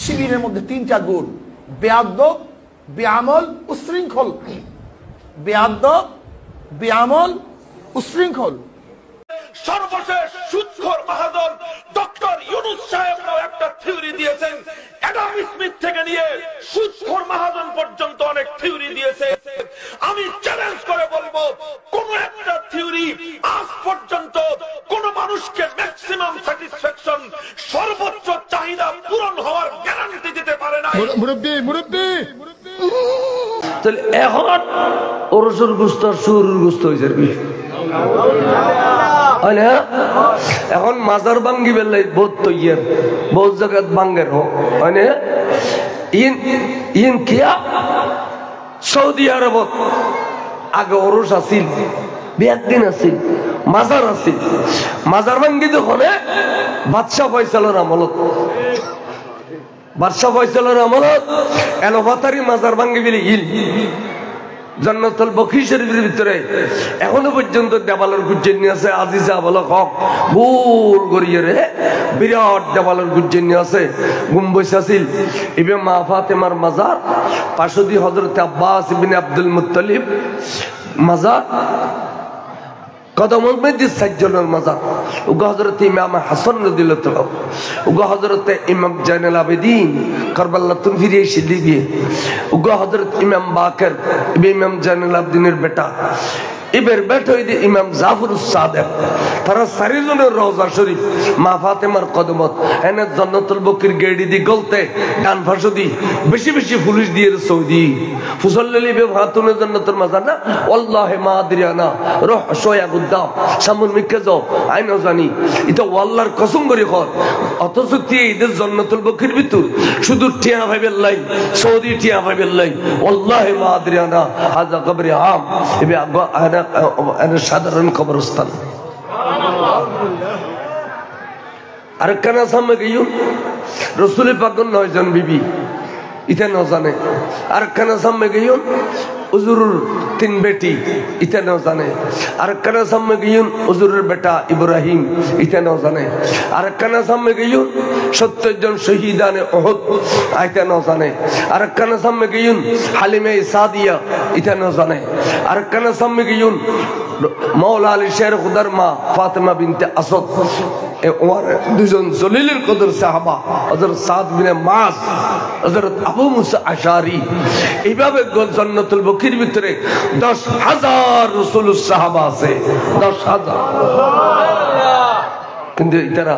শিবিরের মধ্যে 3-4 গুণ, বেয়াদব, বেআমল, উশৃঙ্খল। বেয়াদব, বেআমল, উশৃঙ্খল। সর্বশেষ সুদখোর মহাজন ডক্টর ইউনূস সাহেবরাও একটা থিওরি দিয়েছেন। অ্যাডাম স্মিথ থেকে নিয়ে সুদখোর মহাজন পর্যন্ত অনেক থিওরি দিয়েছে। আমি চ্যালেঞ্জ করে বলবো, কোন একটা থিওরি আজ পর্যন্ত কোন মানুষকে ম্যাক্সিমাম স্যাটিসফ্যাকশন, সর্বোচ্চ চাহিদা পূরণ হওয়ার গ্যারান্টি দিতে পারে না। মুরব্বি তাহলে এখন ওরসুর গুস্ত আর সুরুর গুস্ত হয়েছে এখন মাজার ভাঙ্গি বেলাই বহুত তৈয়ার, বহুত জায়গাত ভাঙ্গের হয় না। ইন কিয়া সৌদি আরবত আগে ওরস আছিল, বিয়াদিন আছিল, মাজার আছিল। মাজার ভাঙ্গি যখন বাদশাহ ফয়সালের আমলত, বাদশাহ ফয়সালের আমলত এলোপাতারি মাজার ভাঙ্গি বিলে ইল জান্নাতুল বকী শরীফের ভিতরে এখনো পর্যন্ত দেওয়ালের গুজ্জেনি আছে। আজিজা বলক হক গোল করিয়ে রে বিরাট দেওয়ালের গুজ্জেনি আছে। গুম্বজ আছিল ইবে মা ফাতেমার মাজার, পাশে হযরত আব্বাস ইবনে আব্দুল মুত্তালিব মাজার, কদম মসজিদ সাজ্জানের মাজার, উগা হযরত ইমাম হাসান রাদিয়াল্লাহু তাআলা, উগা হযরত ইমাম জাইনুল আবেদিন কারবালা তুনফিরি সিদ্দিকী, উগা হযরত ইমাম বাকের ইমাম জাইনুল আবেদিনের বেটা, এবার বেটা হইতে ইমাম জাফরুস সাদেক। তারা চারিজনের রওজা শরীফ মা ফাতেমার কদমত এনে জান্নাতুল বকীর গেড়ি দি গলতে ডান পাশে দি বেশি বেশি পুলিশ দিয়ে সৌদি ফুসল্লি বে ফাতুনের জান্নাতুল মাজার না আল্লাহে মা আদরিয়ানা রহ শয়া গুদ্দাম সামুন মিকে যাও আইনো জানি এটা আল্লাহর কসম করে কর। অথচ তুই এদের জান্নাতুল বকীর ভিতর শুধু টিয়া ভাইবেল লাই, সৌদি টিয়া ভাইবেল লাই, আল্লাহে মা আদরিয়ানা হাজা কবরে আম এবে সাধারণ কবরস্থান। আরেকখানা সামনে গিয়ে রসুল পাকের 9 জন বিবি ইটা ন জানে। আরেকখানা সামনে গিয়ে হুজুরের 3 বেটি ইটা ন জানে। আরেকখানা সামনে গিয়ে হুজুরের বেটা ইব্রাহিম ইটা ন জানে। আরেকখানা সামনে গিয়ে 70 জন শহীদানে উহুদ ইটা ন জানে। আরেকখানা সামনে গিয়ে হালিমে সাদিয়া ইটা ন জানে। আরেকখানা সামনে গিয়ে মৌলা আলী শের খুদার মা ফাতেমা বিনতে আসাদ, ওমর 2 জন জলিলুল কদর সাহাবা হযরত সাদ বিন মাস, হযরত আবু মুসা আশারি। এইভাবে জান্নাতুল বকীর ভিতরে 10,000 রাসূলুস সাহাবা আছে, 10,000। কিন্তু এটারা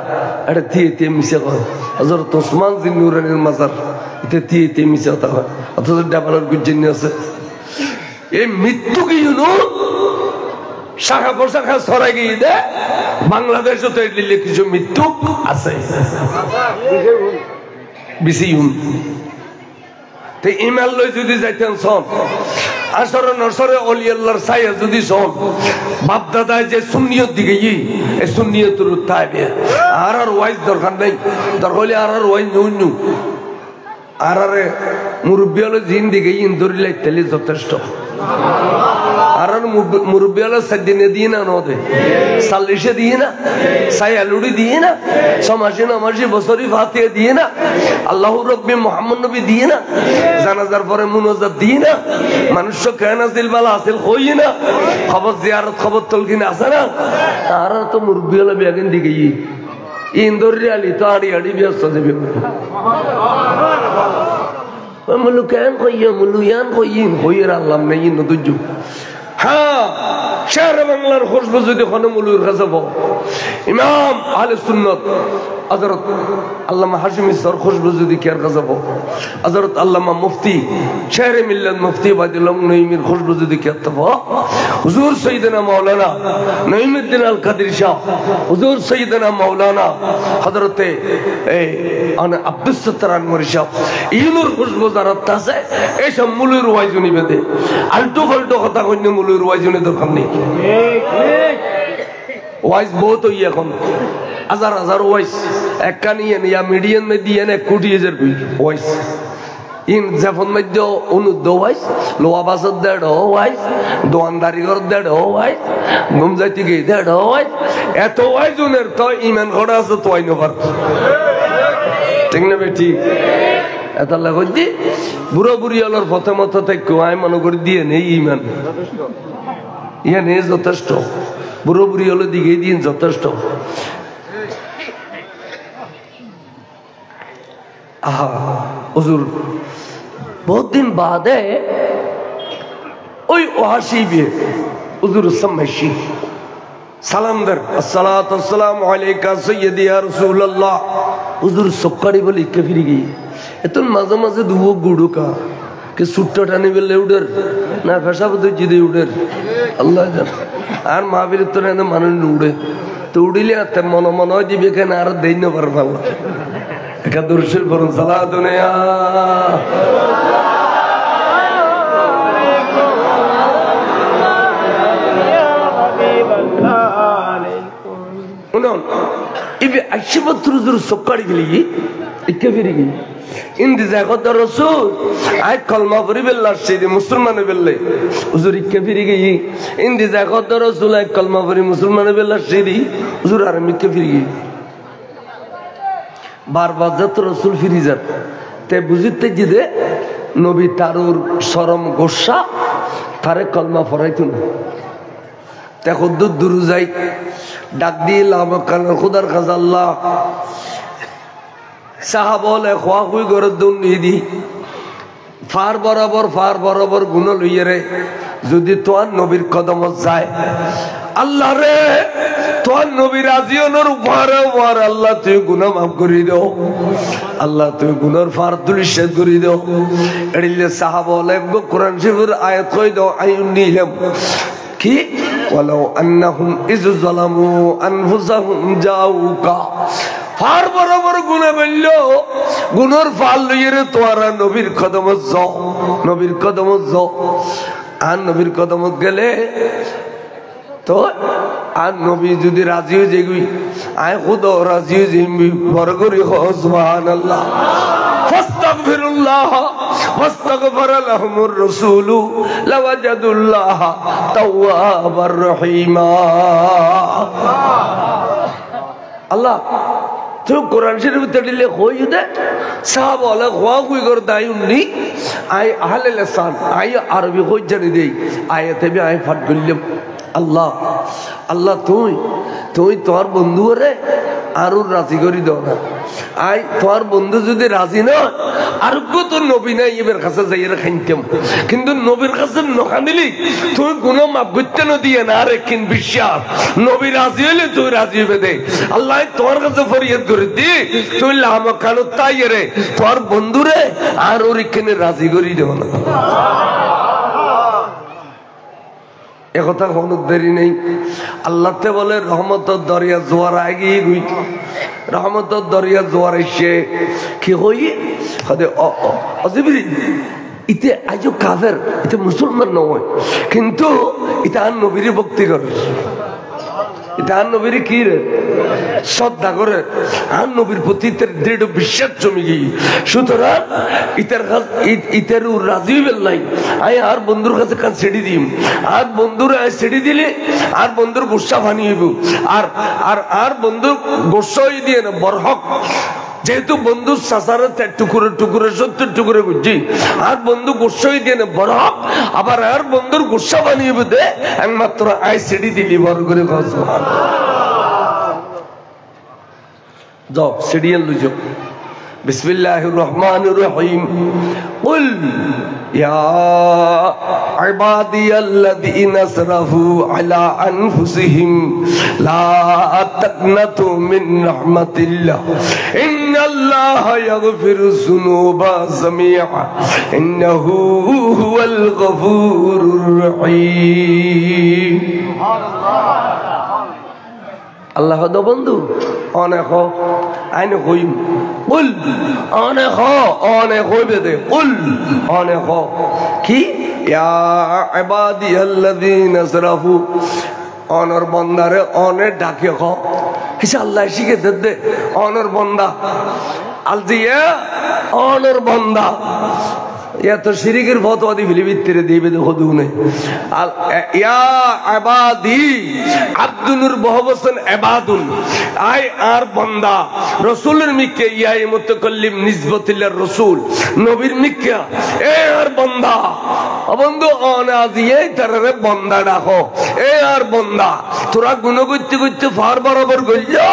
এটা দিয়ে মিশে কয় হযরত ওসমান জিন নুরানির মাজার এটা দিয়ে মিশে কথা হয়। অথচ ডাবলার গুজ্জেনি আছে। এই মৃত্যু কি জানো শাখা পোশাখা ছড়াই গিয়ে দে বাংলাদেশও তো দিল্লি কিছু মৃত্যু আছে। ইমেল লই যদি যাইতেন সন আসরে নসরে অলি আল্লাহর ছায়া যদি সন বাপ দাদায় যে সুন্নিয়ত দিকে এই সুন্নিয়তের উত্তাইবে আর ওয়াইজ দরকার নাই। দরকার হলে আর ওয়াইজ নু আর মুরব্বী হলো জিন দিকে ইন ধরি লাইতে যথেষ্ট। আর মুরব্বী হলো সেদিনে দিয়ে না নদে সাল্লিশে দিয়ে না, সাই আলুড়ি দিয়ে না, সমাসি নমাসি বছরই ফাতিহা দিয়ে না, আল্লাহ রব্বি মুহাম্মদ নবী দিয়ে না, জানাজার পরে মুনাজাত দিয়ে না, মানুষ কেন আসিল বালা আসিল হই না, খবর জিয়ারত খবর তলকিন আছে না। আর তো মুরব্বী হলো বেগেন দিকে ইন্দোরি আলি তো আড়ি আড়ি ব্যস্ত দেবে মুলু কেন কইয়া মুলু ইয়ান কইন কইয়ের আল্লাহ নেই নতুন। হ্যাঁ শের বাংলার খুশবু যদি কোনো মুলুর কাছে পাও ইমাম আহলে সুন্নাত হযরত আল্লামা হাশিমি সর খুশবু যদি কেয়ার কাছে পাও হযরত আল্লামা মুফতি শের মিল্লাত মুফতি বাদিলং নঈমির খুশবু যদি কেয়ার পাও হুজুর সাইয়েদনা মাওলানা নঈমউদ্দিন আল কাদের শাহ, হুজুর সাইয়েদনা মাওলানা হযরতে আব্দুস সত্তার আনওয়ারি শাহ ইউনুর খুশবু জারাত আছে। এই সব মুলুর ওয়াইজুনি বেদে আলটো ফালটো কথা কইনে মুলুর ওয়াইজুনি দরকার নেই। ওয়াইজ বহুত হই এখন হাজার হাজার ওয়াইজ একটা নিয়ে ইয়া মিডিয়ান মে দিয়ে না 1,00,00,000 ওয়াইজ ইন জাফন মধ্য অনুদ ওয়াইজ লোয়া বাসদ দেড় ওয়াইজ দোয়ানদারি ঘর দেড় ওয়াইজ গুমজাইতে গিয়ে দেড় ওয়াইজ এত ওয়াইজুনের তো ইমান ঘোড়া আছে তো আইন পার ঠিক না বেটি এটা লাগো দি বুড়ো বুড়ি হলোর পথে মতো থেকে আমি মনে করি দিয়ে নেই ইমান ইয়া নেই যথেষ্ট বুড়ো বুড়ি হলো দিকে দিন যথেষ্ট আহা হুজুর বহুত দিন বাদে ওই ওহাসি বিয়ে হুজুর সাম্মাইশি সালাম দের আসসালাতু ওয়াসসালামু আলাইকা সাইয়্যিদি ইয়া রাসূলুল্লাহ হুজুর সক্কারি বলি কে ফিরে গিয়ে এতন মাঝে মাঝে দুও গুড়ুকা কে সুট্টা টানি বেলে উডের না ফেসা বদে জিদে উডের আল্লাহ জানে আর মাহফিল তো না মানুষ উড়ে তো উড়িলে আর মনে মনে হয় দিবে কেন আর দেই না পারবা আল্লাহ একা দরুদ পড়ুন সালাতুন ইয়া উনন ইবে আশিবত রুজুর সক্কারি গলি ইকে ফিরে গই ইন্দি জাগত রাসূল আই কলমা পড়ি বেল্লার সেদি মুসলমান বেল্লে হুজুর ইকে ফিরে গই ইন্দি জাগত রাসূল আই কলমা পড়ি মুসলমান বেল্লার সেদি হুজুর আর মিকে ফিরে গই বারবার যত রাসূল ফিরে যান তে বুঝিতে জিদে নবী তারুর শরম গোসা তারে কলমা পড়াইতো না তে খুদ্দুর দুরু যাই ডাক দিয়ে খুদার কাজ আল্লাহ সাহাবলে খোয়া খুই করে দুর্নীতি দি ফার বরাবর গুণ লইয়ে রে যদি তোর নবীর কদমত যায় আল্লাহ রে তোর নবী রাজিয়নের উপহারে উপহার আল্লাহ তুই গুনাহ মাফ করে দাও আল্লাহ তুই গুনার ফার তুলিশাত করে দাও এড়িলে সাহাবলে কোরআন শরীফের আয়াত কই দাও আইন নিলাম কি ওয়ালাউ আন্নাহুম ইয যালামু আনফুসাহুম জাউকা ফার বরাবর গুনাহ বলল গুনার ফাল লইয়ে রে তোরা নবীর কদমত যাও আর নবীর কদমত গেলে তো আর নবী যদি রাজি হয়ে যাই আয় খুদ রাজি হয়ে যাই বড় করি সুবহানাল্লাহ ফাস্তাগফিরুল্লাহ ফাস্তাগফার লাহুমুর রাসূল লাওয়াজাদুল্লাহ তাওয়াবার রহিমা আল্লাহ তো কোরআন শরীফ তেড়িলে কই দে সাহাবালে খোয়া কই কর দাই উনি আই আহলে লিসান আই আরবি কই জানি দেই আয়াতে বি আই ফাট গল্লাম আল্লাহ আল্লাহ তুই তোর বন্ধু রে আরো রাজি করি দাও না আই তোর বন্ধু যদি রাজি না আর তো নবী নাই এবার কাছে যাইরা খাইতাম কিন্তু নবীর কাছে নখানিলি তুই গুণ মাপ করতে না দিয়ে না রে কিন বিশ্বাস নবী রাজি হইলে তুই রাজি হবে দে আল্লাহ তোর কাছে ফরিয়াদ করে দি তুই লাম কালো তাই রে তোর বন্ধু রে আর ওর এখানে রাজি করি দাও না একথা কোনো দেরি নেই আল্লাহতে বলে রহমতের দরিয়া জোয়ার আগে গই রহমতের দরিয়া জোয়ার এসে কি হই অজিবরি ইতে আজও কাফের ইতে মুসলমান নয় কিন্তু এটা আর নবীর ভক্তি করে এটা আর নবীর কি রে শ্রদ্ধা করে আর নবীর প্রতি দৃঢ় বিশ্বাস জমি গিয়ে সুতরাং ইতার রাজি বেলাই আই আর বন্ধুর কাছে কান ছেড়ে দিম আর বন্ধুর ছেড়ে দিলে আর বন্ধুর গোসা ভানি হইব আর আর আর বন্ধুর গোসা হয়ে দিয়ে না বরহক যেহেতু বন্ধু সাসারে টুকুরে 70 টুকুরে বুঝছি আর বন্ধু গোসা হয়ে দিয়ে না বরহক আবার আর বন্ধুর গোসা ভানি হইব দে একমাত্র আই ছেড়ে দিলি বড় করে যাও সিরিয়াল লুজো বিসমিল্লাহির রহমানির রহিম কুল ইয়া ইবাদিয়াল্লাযীনা আসরাফু আলা আনফুসিহিম লা তাকনাতু মিন রাহমাতিল্লাহ ইন্নাল্লাহা ইয়াগফিরুয যুনুবা জামিআ ইন্নাহু হুয়াল গফুরুর রহিম সুবহানাল্লাহ আল্লাহ দো বন্ধু অনেক আইনে কইম কুল অনেক হইবে দে কুল অনেক কি ইয়া ইবাদিয়াল্লাযীনা আসরাফু অনর বন্দারে অনে ডাকে খ কিসে আল্লাহ শিখে দে অনর বন্দা আলজিয়া অনর বন্দা এত শিরিকের ফতোয়া দি ফিলিপিত্তিরে দিবে দেখো দুনে ইয়া আবাদি আব্দুনুর বহবসন আবাদুন আয় আর বান্দা রাসূলের মিকে ইয়া মুতাকাল্লিম নিসবতিল্লাহ রাসূল নবীর মিকে এ আর বান্দা বন্ধু অনাজিয়ে তারে বান্দা ডাকো এ আর বান্দা তোরা গুণ করতে করতে ফার বরাবর গইলো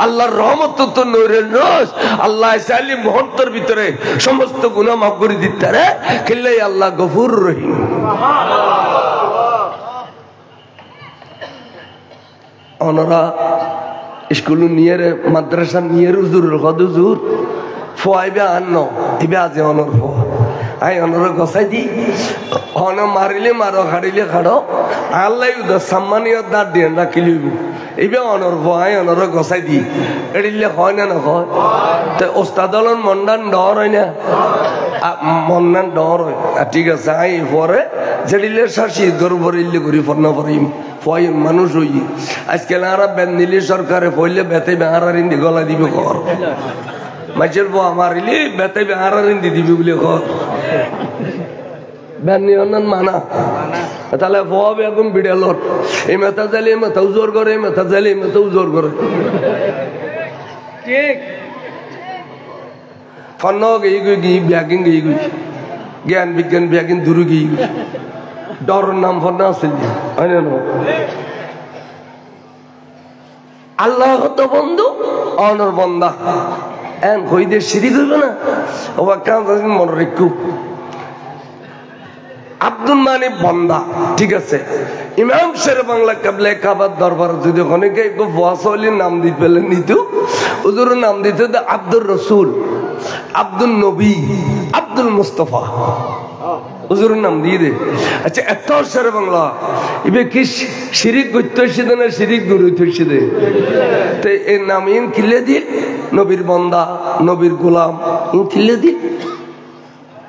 আল্লাহর রহমত তো নূরের রস আল্লাহ চাইলে মুহূর্তের ভিতরে সমস্ত গুনাহ মাফ করে দিতে রে কিল্লাই আল্লাহ গফুর রহিম ওনারা স্কুল নিয়ে মাদ্রাসা নিয়ে হুজুর হুজুর ফোয়াইবে আন্ন ইবে আজি অনর ফো আই অনর গসাই দি অন মারিলে মারো খাড়িলে খাড়ো আল্লাহ উদ সম্মানীয় দাঁত দিয়ে রাখিলিব ইবে অনর ফো আই অনর গসাই দি এড়িলে হয় না নয় তো ওস্তাদলন মন্ডান ডর হয় না মন্ডান ডর হয় ঠিক আছে আই পরে যেড়িলে শাসি গর্বরিল্লে করি ফর্না ফরিম ফয় মানুষ হই আজকে আরা বেন নিলে সরকারে ফইলে বেতে বেহারার ইন্দি গলা দিবে কর মাঝের বউ আমার ইলি বেতে বেহারার ইন্দি দিবি বলে কর বেন নিয়ন মানা তাহলে বউ বেগম বিড়ালর এই মেথা জালি মেথাও জোর করে মেথা জালি মেথাও জোর করে ঠিক ফন্ন গই গই গি ব্যাগিং গই গই জ্ঞান বিজ্ঞান ব্যাগিং দূর গই ডর নাম ফন্ন আছে হয় না আল্লাহ তো বন্ধু অনর বন্দা এন কইদে শিরিক হইবে না ওবা কাম মনে রেখু আব্দুল মানিক বন্দা ঠিক আছে ইমাম শের বাংলা কাবলে কাবার দরবার যদি অনেকে ওয়াসলির নাম দিতে পেলেন নিতু হুজুরের নাম দিতে আব্দুর রসুল আব্দুল নবী আব্দুল মুস্তফা হুজুরের নাম দিয়ে দে আচ্ছা এত শের বাংলা ইবে কি শিরিক করতে হইছে না শিরিক দূর হইতে হইছে দে তো এর নাম ইন কিলে দিল নবীর বন্দা নবীর গোলাম ইন কিলে দিল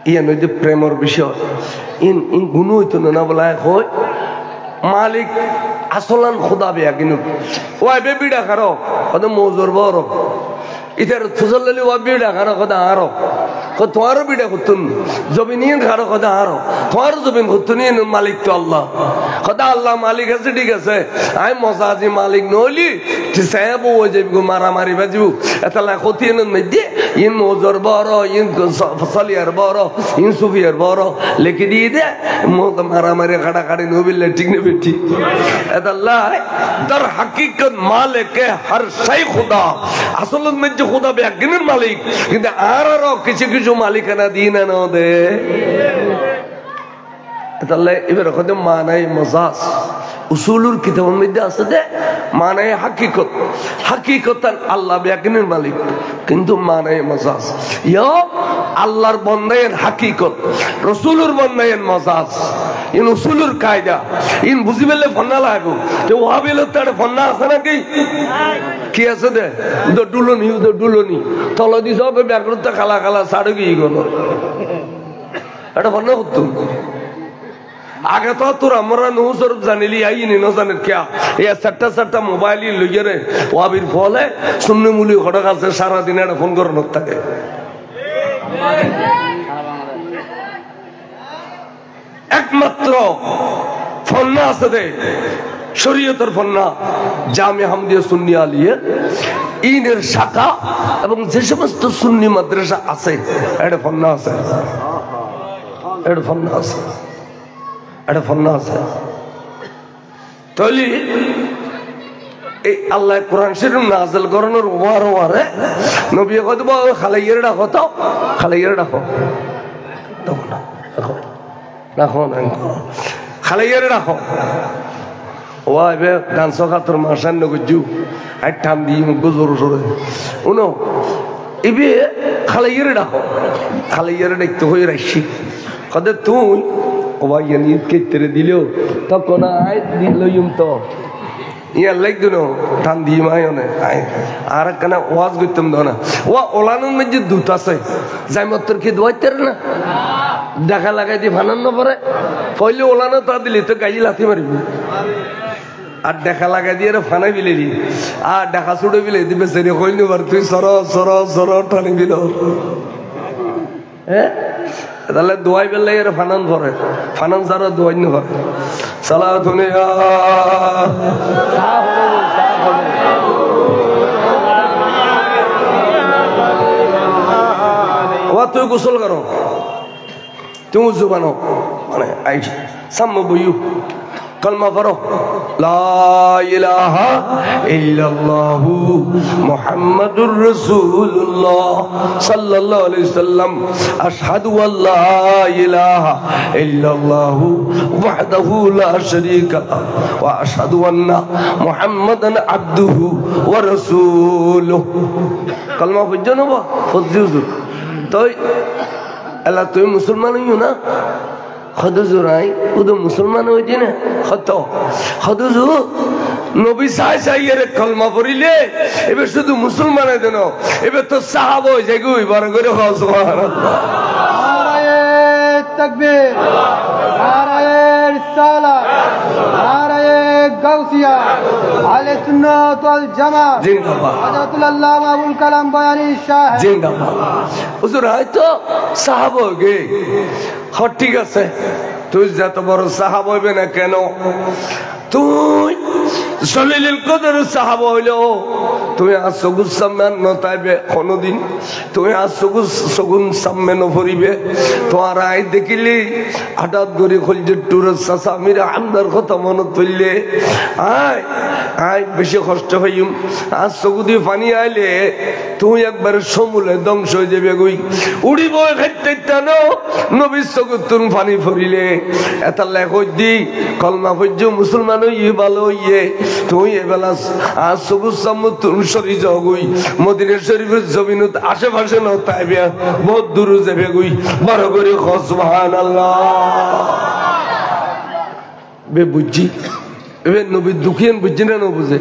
ইয়া নইতে প্রেমর বিষয় ইন ইন গুণ হইতো না বলা হয় মালিক আসলান খোদা বেয়া কিন্তু ওই বেবিডা কারো কত মজুর বড় ইতার ফুজল্লি ওই বিডা কারো কত আরো তোমারও বিডা করতুন জমিন কারো কত আরো তোমারও জমিন করতুন মালিক তো আল্লাহ কথা আল্লাহ মালিক আছে ঠিক আছে আমি মজা আছি মালিক নইলি সাহেব ও যাবি মারামারি বাজিব এটা ক্ষতি মধ্যে ইন মজুর বড় ইন ফসলিয়ার বড় ইন সুফিয়ার বড় লিখে দিয়ে দে মারামারি কাটাকাটি নবিল্লে ঠিক নেবে ঠিক এটা দর হাকিকত মালিক হর সেই খুদা আসল মধ্যে খুদা বেগিনের মালিক কিন্তু আরো কিছু কিছু মালিকানা দিয়ে না দে তাহলে এবার কথা মানায় মজাজ উসুলুর কিতাবের মধ্যে আছে দে মানায় হাকিকত হাকিকতান আল্লাহ বেগিনের মালিক কিন্তু মানায় মজাজ ইয়া আল্লাহর বন্দায়ের হাকিকত রসুলুর বন্দায়ের মজাজ ইন উসুলুর কায়দা ইন বুঝি পেলে ফন্না লাগো তো ওহাবিল তার ফন্না আছে নাকি কি আছে দে ডুলনি তল দি সব ব্যাকরতা খালা খালা সাড়ে গিয়ে গেল এটা ফন্না করতো আগে তো তোর আমরা নৌসর জানিলি আইনি ন জানের কিয়া এই চারটা মোবাইল লইয়ে রে ওয়াবির ফলে শূন্য মূল্য ঘটক আছে সারাদিন একটা ফোন করে নোট থাকে একমাত্র ফন্না আছে দে শরীয়তের ফন্না জামে হামদিয়া সুন্নি আলিয়া ইনের শাখা এবং যে সমস্ত সুন্নি মাদ্রাসা আছে এটা ফন্না আছে এটা ফন্না আছে এটা ফন্না আছে তাহলে এই আল্লাহ কোরআন শরীফ নাযিল করানোর ওয়ারে নবী কইতো খালাইয়ের ডাকো তো খালাইয়ের ডাকো তখন দেখো রাখো না খালাইয়ের ডাকো ওয়া এবে ডান্স খাতর মাসান নগজু আই টান দি গুজর সরে উনো ইবে খালাইয়ের ডাকো খালাইয়ের ডাকতে হই রাখছি কদে তুই ওবাই ইয়ানি কেতরে দিলো তখন আই দিলইম তো ইয়া লাইক দিনো টান দি মায়নে আই আর কেন ওয়াজ করতাম না ওয়া ওলানোর মধ্যে দুধ আছে জাইমতর কি দোয়াইতের না দেখা লাগাই দি ফানান্ন পরে পয়লে ওলানো তা দিলি তো গাই লাথি মারিব আর দেখা লাগাই দিয়ে ফানাই বিলেলি আর দেখা ছুড়ে বিলে দিবে সেরে কইনি বার তুই সর সর সর টানি বিল হ্যাঁ তাহলে দোয়াই বেলা এর ফানান করে ফানান ছাড়া দোয়াই না করে সালাতুন তুই গোসল করো তুমি উজু বানো মানে সাম্য বইয়ু কলমা পড়ো লা ইলাহা ইল্লাল্লাহু মুহাম্মাদুর রাসূলুল্লাহ সাল্লাল্লাহু আলাইহি সাল্লাম আশহাদু আল্লা ইলাহা ইল্লাল্লাহু ওয়াহদাহু লা শারীকা লাহু ওয়া আশহাদু আন্না মুহাম্মাদান আবদুহু ওয়া রাসূলুহু কলমা পড়ছো না ফজলি হুজুর তো আল্লাহ তুই মুসলমান হইও না খদুজুরাই উদু মুসলমান হইছি না খদুজু নবী সাই সাই এর কলমা পড়িলে এবার শুধু মুসলমান হইতো না এবার তো সাহাবা হয়ে যায় গো বার করে সুবহানাল্লাহ নারায়ে তাকবীর নারায়ে রিসালাত নারায়ে গাউসিয়া আহলে সুন্নাত ওয়াল জামাত জিন্দাবাদ হযরতুল আল্লামা আবুল কালাম বয়ানী সাহেব জিন্দাবাদ হুজুর হয়তো সাহাবা গে হ্যাঁ ঠিক আছে তুই যত বড় সাহাবা হইবে না কেন তুই সলিলুল কদর সাহাবা হইলো তুমি আর সগুন সামনে নতাইবে কোনদিন তুমি আর সগুন সামনে নফরিবে তোমার আই দেখিলি হঠাৎ করে খলজে টুরের সাসামির আমদার কথা মনত পড়লে আয় আয় বেশি কষ্ট হইম আর সগুদি পানি আইলে তুই একবার সমূলে ধ্বংস হয়ে যাবে গই উড়িব খাইতে টানো নবীর সগুদ তুন পানি ফরিলে এটা লেখ দি কলমা পর্য মুসলমান হইয়ে ভালো হইয়ে তুই এবেলা আর সবুজ সাম্মুদ তুন সরি যাগুই মদিনা শরীফের জমিনত আশেপাশে ন তাইবে বহুত দূর যাবে গই বড় করে সুবহানাল্লাহ বে বুঝছি এবার নবী দুখিয়ান বুঝছি না বুঝে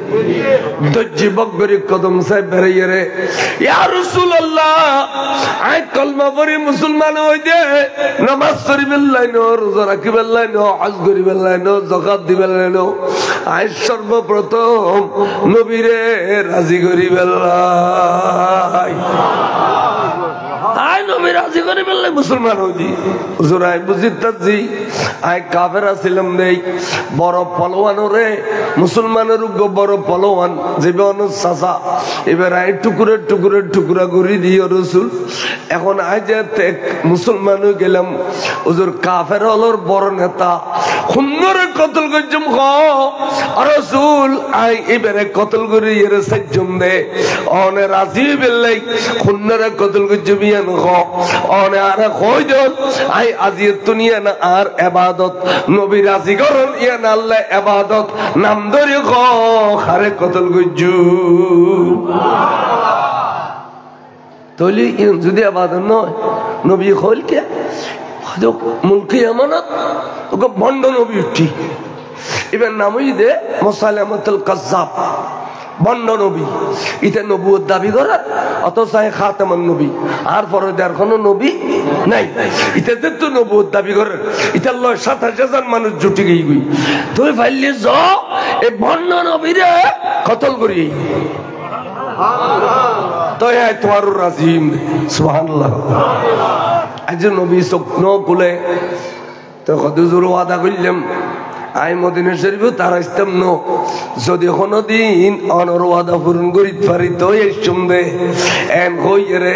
দজ্জি বকবরি কদম সাহেব বেরিয়ে রে ইয়া রাসূলুল্লাহ আই কলমা পড়ি মুসলমান হই দে নামাজ পড়িবেন লাইনো রোজা রাখিবেন লাইনো হজ করিবেন লাইনো যাকাত দিবেন লাইনো আই সর্বপ্রথম নবীরে রাজি করিবেন লাই আই নবী রাজি করিবেন লাই মুসলমান হই দি হুজুর আই বুঝিতাছি আই কাফের ছিলাম নেই বড় পলোয়ান রে মুসলমানের বড় পলোয়ান জীবন চাচা এবার আই টুকুরে টুকুরে টুকুরা করে দিও রসুল এখন আই যে মুসলমান হয়ে গেলাম হুজুর কাফের হলোর বড় নেতা সুন্দরে কতল করছম রসুল আই এবারে কতল করে এর সাজ্জম দে অনে রাজি বেলাই সুন্দরে কতল করছম ইয়ান অনে আর কই দল আই আজিয়ে দুনিয়া না আর ইবাদত নবী রাজি করন ইয়ান আল্লাহ ইবাদত নাম ধরে খারে কতল করছু তলি যদি ইবাদত নয় নবী কইল কে মুলকি আমানত ওকে ভণ্ড নবী উঠি এবার নামই দে মুসাইলামাতুল কাজ্জাব ভণ্ড নবী ইতে নবুয়ত দাবি করার অথচ খাতামান নবী আর পরে দেয়ার কোনো নবী নাই ইতে যে তো নবুয়ত দাবি করার ইতে 27,000 মানুষ জুটি গই গই তুই ফাইলে য এই ভণ্ড নবীরে কতল করি তো এই তোমার রাজিম সুবহানাল্লাহ আজ নবী স্বপ্ন বলে তো হুজুর ওয়াদা করলাম আই মদিনা শরীফ তারা ইসলাম ন যদি কোনদিন অনর ওয়াদা পূরণ করি পারি তো এই সুন্দে এম হই রে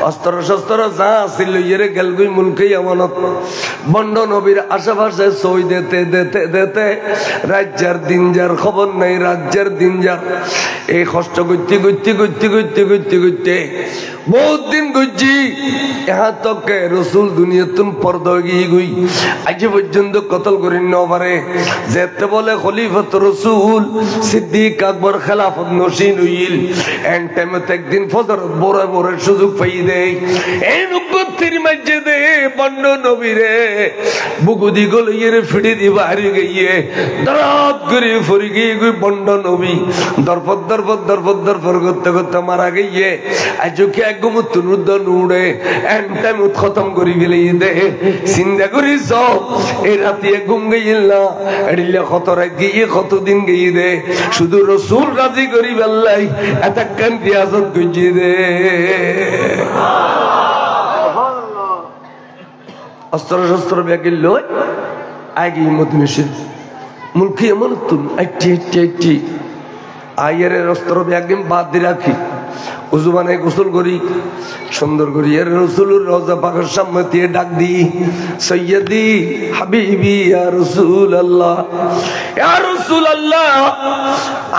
অস্ত্র শস্ত্র যা আছিল ইরে গেল গই মুলকি আমানত বন্ড নবীর আশেপাশে সই দিতে দিতে দিতে রাজ্যের দিন যার খবর নাই রাজ্যের দিন যার এই কষ্ট করতে করতে করতে করতে করতে করতে বহুত দিন গুজি यहाँ तक के रसूल दुनिया तुम पर्दा गई गई आज पर्যন্ত কতল করেন না পারে যেতে বলে খলিফাত রাসূল সিদ্দিক আকবর খেলাফত নশীন হইল এন্ড টাইমে একদিন ফজর বড় বড় সুযোগ পাই দেই এই নবুয়তের মসজিদে বন্ড নবীরে বুগুদি গলিয়ে ফিড়ি দি বাড়ি গিয়ে দরাত করে ফরি গিয়ে গই বন্ড নবী দরপদ দরপদ দরপদ দরপদ করতে করতে মারা গিয়ে আজ কি একদম তুনুদ নুড়ে এন্ড টাইম খতম করি গেলে দে চিন্তা করিস এই রাতে ঘুম গইল না এডিলে কত রাত গিয়ে কতদিন গিয়ে দে শুধু রসুল রাজি করি বেল্লাই এত কান রিয়াজত গইয়ে দে অস্ত্র শস্ত্র ব্যাগে লই আগে মদিনা শরীফ মুলকি এমন তুন একটি আয়ের অস্ত্র ব্যাগে বাদ দিয়ে রাখি উজু বানাই গোসল করি সুন্দর করি এর রসুলুর রওজা পাকের সামনে দিয়ে ডাক দিই সৈয়দি হাবিবি ইয়া রাসূলুল্লাহ ইয়া রাসূলুল্লাহ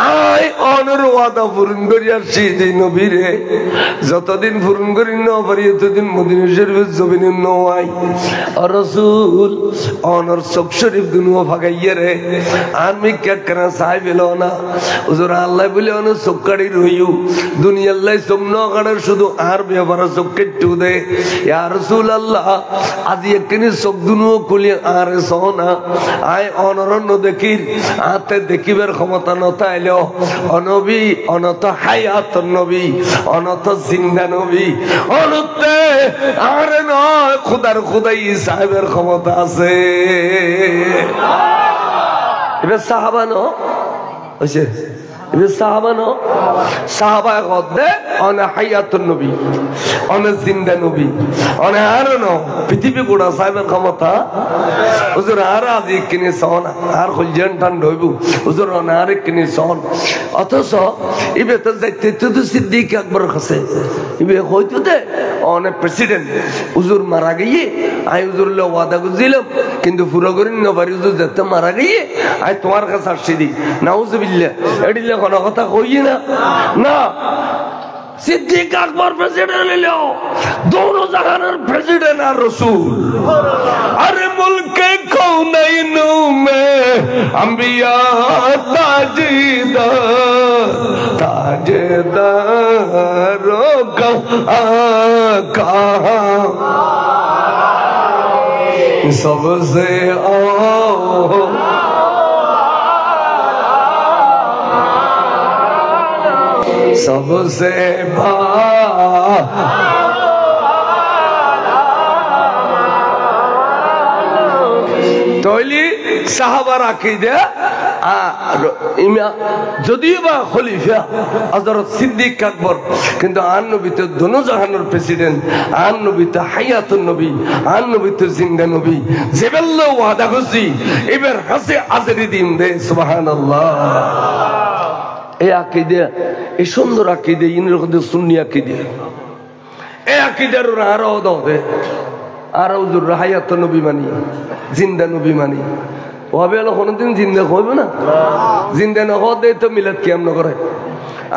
আই অনর ওয়াদা পূরণ করি আসছি যে নবীরে যতদিন পূরণ করি না পারি ততদিন মদিনা শরীফের জমিনে নয় আর রাসূল অনর চোখ শরীফ দুনো ফাগাইয়া রে আর মিক্কা করা সাহেব এলো না হুজুর আল্লাহ বলে অনর চোখ কাড়ি রইউ দুনিয়া আল্লাহ সোমন কাড়ার শুধু আর ব্যাপার চোখ কেটে দে ইয়া রাসূলুল্লাহ আজি একদিন চোখ দুনো খুলি আর সোনা আই অনরন্য দেখির আতে দেখিবার ক্ষমতা নতাইলো অনবী অনত হায়াত নবী অনত জিন্দা নবী অনতে আর নয় খোদার খোদাই সাহেবের ক্ষমতা আছে এবার সাহাবানো হইছে এবার সাহাবানো সাহাবা কদে অনে হায়াতুন নবী অনে জিন্দা নবী অনে আর ন পৃথিবী গোড়া সাহেবের ক্ষমতা হুজুর আর আজি কিনে সন আর কলজান টান হইব হুজুর অনে আর কিনে সন অথচ ইবে তো যাইতে তো সিদ্দিক আকবর কাছে ইবে হইতো দে অনে প্রেসিডেন্ট হুজুর মারা গিয়ে আই হুজুর লে ওয়াদা করছিলাম কিন্তু পুরো করিন না পারি হুজুর যেতে মারা গিয়ে আই তোমার কাছে আসছি দি নাউজুবিল্লাহ এডিলে কোনো কথা কই না না সিদ্দিক আকবর প্রেসিডেন্ট হইলো दोनों जहानर प्रेसिडेंट और रसूल अरे मुल्क कौनैन में अंबिया ताजदारों का सबसे सबसे তৈলি সাহাবার আকীদা যদিও বা খলিফা হযরত সিদ্দিক আকবর কিন্তু আন নবী তো দোনো জাহানের প্রেসিডেন্ট আন নবী তো হায়াতুন নবী আন নবী তো জিন্দা নবী জেবেল্লা ওয়াদা করছি এবার হাসে আজরি দিন দে সুবহানাল্লাহ এই আকীদা এই সুন্দর আকীদা ইনের মধ্যে সুন্নি আকীদা এই আকীদার আরো দে আর হুজুর হায়াতুন নবী মানি জিন্দা নবী মানি ওবে হলো কোনদিন জিন্দা হইবে না জিন্দা না হতে তো মিলাদ কিয়াম না করে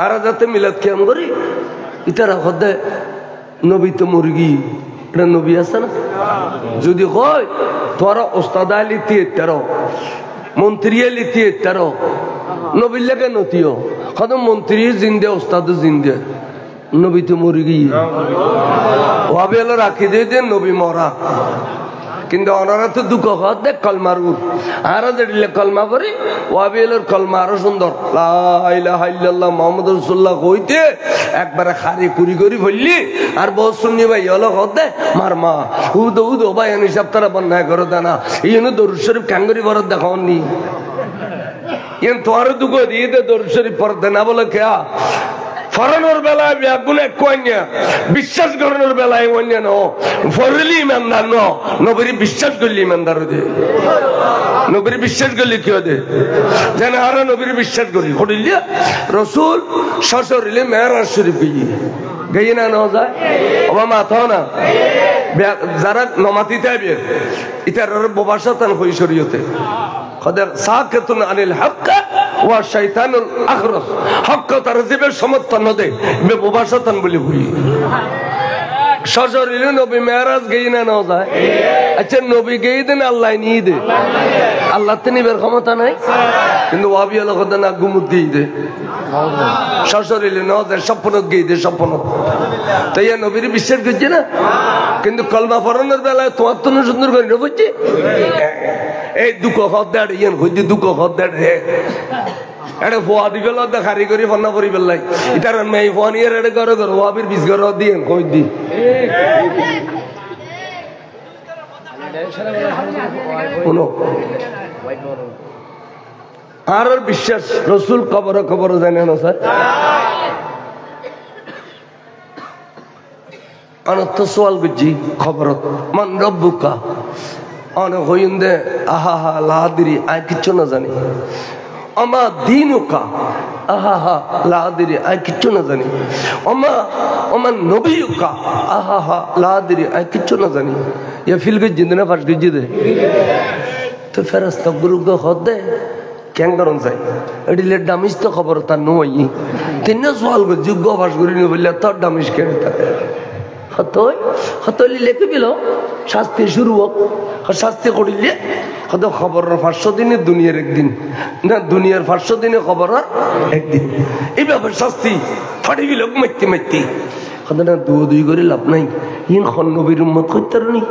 আর যাতে মিলাদ কিয়াম করি ইতারা হতে নবী তো মুরগি এটা নবী আছে না যদি কয় তোরা ওস্তাদ আলিতি তেরো মন্ত্রী আলিতি তেরো নবী লাগে নতিও কত মন্ত্রী জিন্দা ওস্তাদ জিন্দা নবী তো মুরগি ওবে হলো রাখি দিয়ে দেন নবী মরা কিন্তু ওনারা তো দুঃখ হত দেখ কলমার উঠ আর যেদিলে কলমা করি ওয়াবিলের কলমা আরো সুন্দর লা ইলাহা ইল্লাল্লাহ মুহাম্মাদুর রাসূলুল্লাহ কইতে একবারে খারি কুরি করি বললি আর বহু সুন্নি ভাই হলো হত মার মা উদ উদ ভাই এনে সব তারা বন্যা করে দানা ইনো দরুদ শরীফ কাঙ্গরি বরদ দেখাওনি ইন তোর দুঃখ দিয়ে দে দরুদ শরীফ পড় দেনা বলে কে ফরানোর বেলায় ব্যাগুন এক কন্যা বিশ্বাস করানোর বেলায় অন্য ন ফরলি ইমানদার ন নবীর বিশ্বাস করলি ইমানদার দে নবীর বিশ্বাস করলি কি দে যেন আর নবীর বিশ্বাস করি করিলিয়া রসুল শ্বশুরিলে মেরাজ শরীফ গিয়ে না ন যায় ওবা মাথা না যারা নমাতি থাকবে ইতার বোবাসাতান হই শরীয়তে খদের সাকাতুন আনিল হক ওয়া শাইতানুল আখরাস হক তার জীবের সমর্থন দে বে বোবাসাতান বলি হই সজরিলে নবী মেরাজ গিয়ে না ন যায় আচ্ছা নবী গিয়ে দেন আল্লাহ নিয়ে দে আল্লাহ তো নিবের ক্ষমতা নাই কিন্তু ওয়াবি আল্লাহ খদা না গুমুত দিয়ে দে সজরিলে ন যায় স্বপ্ন গিয়ে দে স্বপ্ন তাই নবীর বিশ্বাস করছে না কিন্তু কলমা পড়ানোর বেলায় তোমার তো সুন্দর করে বুঝছি এই দুঃখ হত দেড় ইয়েন হইতে দুঃখ হত দেড় হে এটা ফোয়া দি গেল খারি করে ফন্না করি পেলাই ইতার মেয়ে ফোন ইয়ের এটা করে করো ওয়াবির বিশ ঘর দিয়ে কই দি আর বিশ্বাস রসুল কবর খবর জানে না স্যার অনর্থ সোয়াল করছি খবর মান রব্বুকা অনেক হইন দে আহা হা লাহাদিরি আয় কিচ্ছু না জানি আমা দিন ওকা আহা হা লাহাদিরি আয় কিচ্ছু না জানি আমার নবী ওকা আহা হা লাহাদিরি আয় কিচ্ছু না জানি ইয়া ফিল গজ্জি দে না ফাঁস গজ্জি দে তো ফেরাস্তা গুরুগ হদ দে কেন করন যাই এডিলে ডামিস তো খবর তার নই তিন সোয়াল যোগ্য ফাঁস করি নি বললে তোর ডামিস কেন হতলি লেখে দিল শাস্তি শুরু হোক শাস্তি করিলে হত খবর 500 দিনে দুনিয়ার একদিন না দুনিয়ার 500 দিনে খবর একদিন এইভাবে শাস্তি ফাটি দিল মাইতে মাইতে হত না দুই করে লাভ নাই ইন খন নবীর উম্মত করতে নি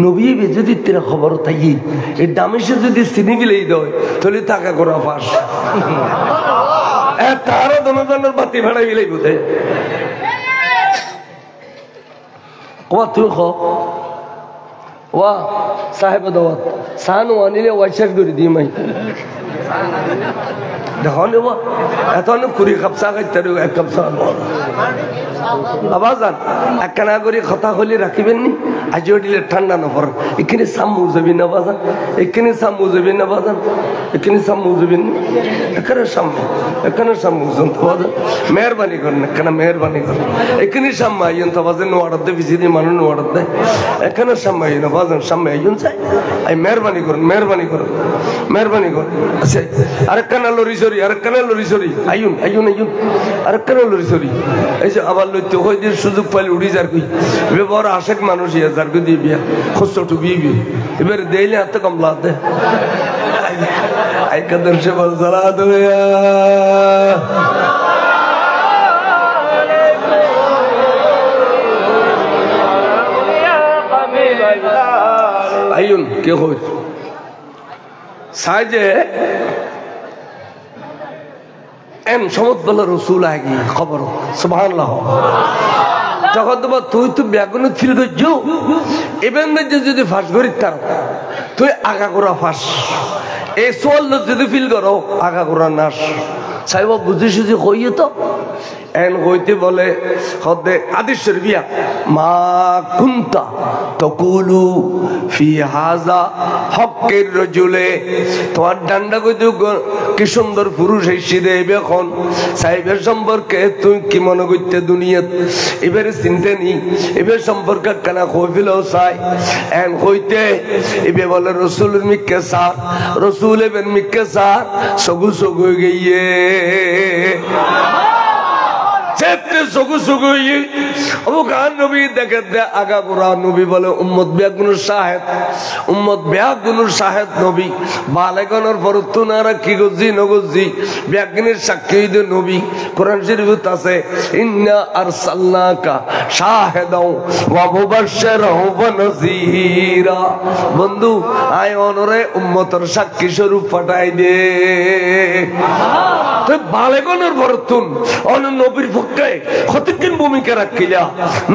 নবী যদি তেরা খবর থাকি এই ডামেশে যদি চিনি বিলাই দেয় তাহলে টাকা করা ফাঁস তারও দনজনের বাতি ভাড়াই বিলাই বোধে ওয়া তুই খ ওয়া সাহেব দাওয়াত সানু আনিলে ওয়াইশার করে দিই মাই দেখো নে ওয়া এত অনেক কুড়ি কাপসা খাইতে এক কাপসা আবাজান একখানা করে কথা হলে রাখিবেন নি আজিও দিলে ঠান্ডা না পড়ে এখানে সামু যাবি না বাজান এখানে সামু যাবি না বাজান এখানে সামু যাবেন এখানে সামু যন্ত বাজান মেহরবানি করেন এখানে মেহরবানি করেন এখানে সাম্মা আইন তো বাজান নোয়াড়াত দে বিজি দিয়ে মানুষ নোয়াড়াত দেয় এখানে সাম্মা আইন বাজান সাম্মা আইন চাই আই মেহরবানি করেন আচ্ছা আরেকখানা লরি সরি আইন আরেকখানা লরি সরি এই যে আবার লইতে হই দিয়ে সুযোগ পাইলে উড়ি যার কই বড় আশেক মানুষ ইয়া যার কই দিয়ে বিয়া খুশো টু বিবি এবারে দেইলে হাতে কমলা দে আই কদম সে বল সালাত হইয়া আইন কে হই সাজে এম সমত বলে রসুল আগে খবর সুবহানাল্লাহ তখন তোমার তুই তো ব্যাগুন ফিল করছো এবার যদি ফাঁস করি তার তুই আগা করা ফাঁস এই সোয়াল যদি ফিল করো আগা করা নাশ সাহেব বুঝি সুঝি কইয়ে তো এন হইতে বলে হদে আদিশের বিয়া মা কুন্তা তকুলু ফি হাজা হকের রজুলে তোমার ডান্ডা কইতে কি সুন্দর পুরুষ এসে এখন সাহেবের সম্পর্কে তুই কি মনে করতে দুনিয়াত এবারে চিনতে নি এবার সম্পর্কে কেনা কইফিল চাই এন হইতে এবে বলে রসুলের মিক্কে সার রসুল এবেন মিক্কে সার সগু সগু গিয়ে আগা গোড়া নবী বলে উম্মত ব্যাগুনুর শাহেদ নবী বালেগনের পরতুনারা কি গজি নগজি ব্যাগিনের সাক্ষী নবী কোরআন শরীফত আছে ইন্না আরসালনাকা শাহিদাও ওয়া মুবাশশিরাও ওয়া নাযীরা বন্ধু আয় অনরে উম্মতের সাক্ষী স্বরূপ পাঠাই দে তো বালেগনের পরতুন অন নবীর কতক্ষণ ভূমিকা রাখিলা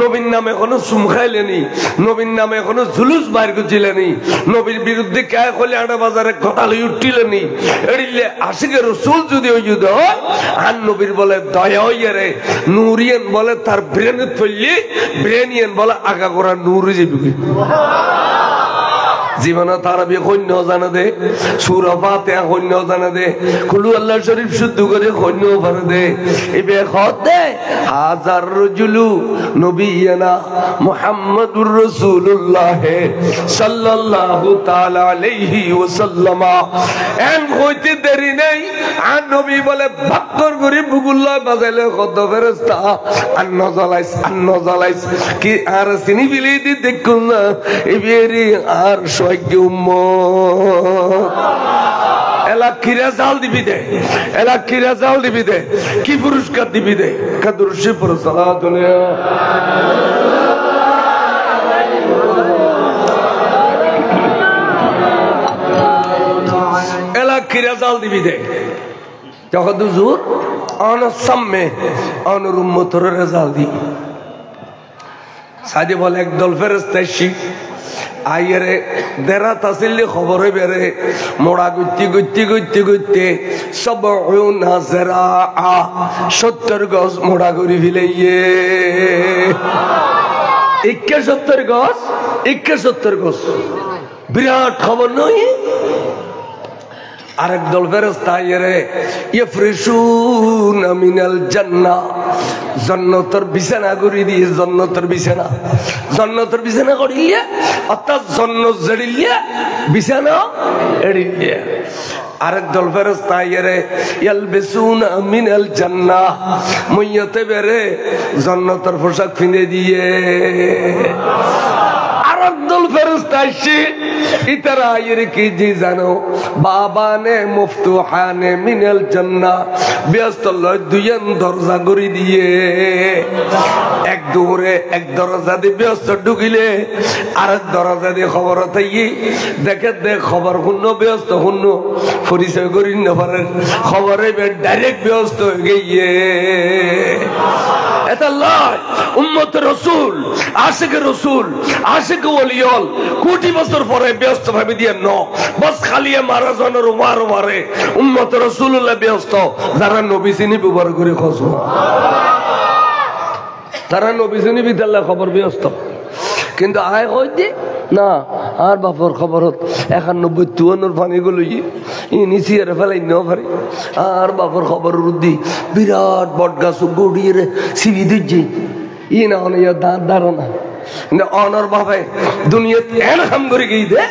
নবীর নামে এখনো চুম খাইলেনি নবীর নামে এখনো জুলুস বাইর করছিলেনি নবীর বিরুদ্ধে কে হলে আটা বাজারে ঘটালে উঠিলেনি এড়িলে আশিকে রসুল যদি ওই যুদ্ধ আর নবীর বলে দয়া হইয়া রে নুরিয়ান বলে তার ব্রেনে ফেললি ব্রেনিয়ান বলে আগা করা নুরি যাবি জীবনে তারা বি কন্য জানা দে সূরা ফাতিহা কন্য জানা দে কুলু আল্লাহ শরীফ শুদ্ধ করে কন্য পারে দে এবে খত দে হাজার রাজুলু নবিয়ানা মুহাম্মাদুর রাসূলুল্লাহ সাল্লাল্লাহু তাআলা আলাইহি ওয়াসাল্লাম এন হইতে দেরি নাই আর নবী বলে বাক্কর করে বুগুল্লাহ বাজাইলে কত ফেরেশতা আর নজালাইস কি আর চিনি বিলি দি দেখুন না এবেরি আর এলা কিরা জাল দিবি দে কি পুরস্কার দিবি দে কাদুরশি পর সালাতুল এলা কিরা জাল দিবি দে যখন হুজুর অনসাম্মে অনুর উম্মতের রেজাল দি সাদি বলে একদল ফেরেশতা শিখ আইরে দেরা তাসিল্লি খবরে বেরে মোড়া গুত্তি সব নাজরা 70 গজ মোড়া করি ফিলাইয়ে 71 গজ বিরাট খবর নই। আরেক দল ফেরেশতা এরে ইফরিশুনা মিনাল জান্নাহ, জান্নাতের বিছানা করে দিয়ে, জান্নাতের বিছানা করিলে অর্থাৎ জান্নাত জড়িলে বিছানা এড়িলে। আরেক দল ফেরেশতা এরে ইয়ালবিসুনা মিনাল জান্নাহ, মইয়তে বেরে জান্নাতের পোশাক কিনে দিয়ে। আরেক দল ফেরেশতা আসে ইতারা এরে কি জি জানো, বাবানে মুফতুহানে মিনাল জান্নাহ, ব্যস্ত লয় দুইয়ান দরজা করে দিয়ে। এক দৌড়ে এক দরজা দিয়ে ব্যস্ত ঢুকিলে আরেক দরজা দিয়ে খবর থাকি দেখে দেখ খবর শুনো, ব্যস্ত শুনো, পরিচয় করি না পারেন খবরে ডাইরেক্ট ব্যস্ত হয়ে গিয়ে। এটা লয় উম্মত রসুল, আশিক রসুল, আশিক ওলিয়ল কোটি বছর পরে ব্যস্ত ভাবে দিয়ে ন বস খালিয়ে মারা জনের মারে উম্মত রসুল্লাহ ব্যস্ত। যারা নবী চিনি ব্যবহার করে খসব, তারা নবী চিনি বিদ্যালয় খবর ব্যস্ত। কিন্তু আয় হইতে না আর বাপর খবর হত 91-52 পানি গুলো নিচিয়ে ফেলাই নেওয়া পারি। আর বাপর খবর রুদ্দি বিরাট বট গাছ গড়িয়ে সিবি দিচ্ছি ই না অনেক দাঁত ধারণা অনর ভাবে দুনিয়াত এন হাম করে গিয়ে দে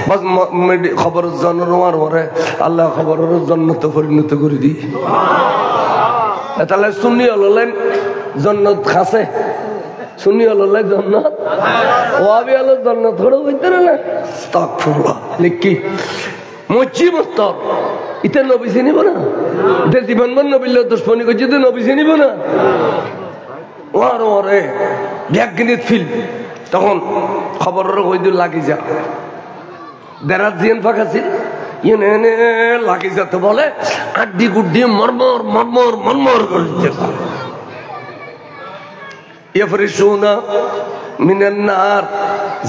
বাস খবর জন্মার পরে আল্লাহ খবরের জন্নত পরিণত করে দিই। তাহলে শুনি হলেন জন্নত খাসে, শুনি হলেন জন্নত ওয়াবি হলো জন্নত করে বলতে না আস্তাগফিরুল্লাহ লিখি মুচি মস্তর ইতে নবী চিনিব না, ইতে জীবনমান নবীর দুশ্মনী করছি তো নবী চিনিব না। ওর ওরে ব্যাগনিত ফিল তখন খবরের কই দিল লাগি যা দেরাত জিয়ান ফাঁকা ছিল ইয়ে এনে লাগি যাতে বলে আড্ডি গুড্ডি মরমর মরমর মরমর করছে। ইফরিশুনা মিনান নার,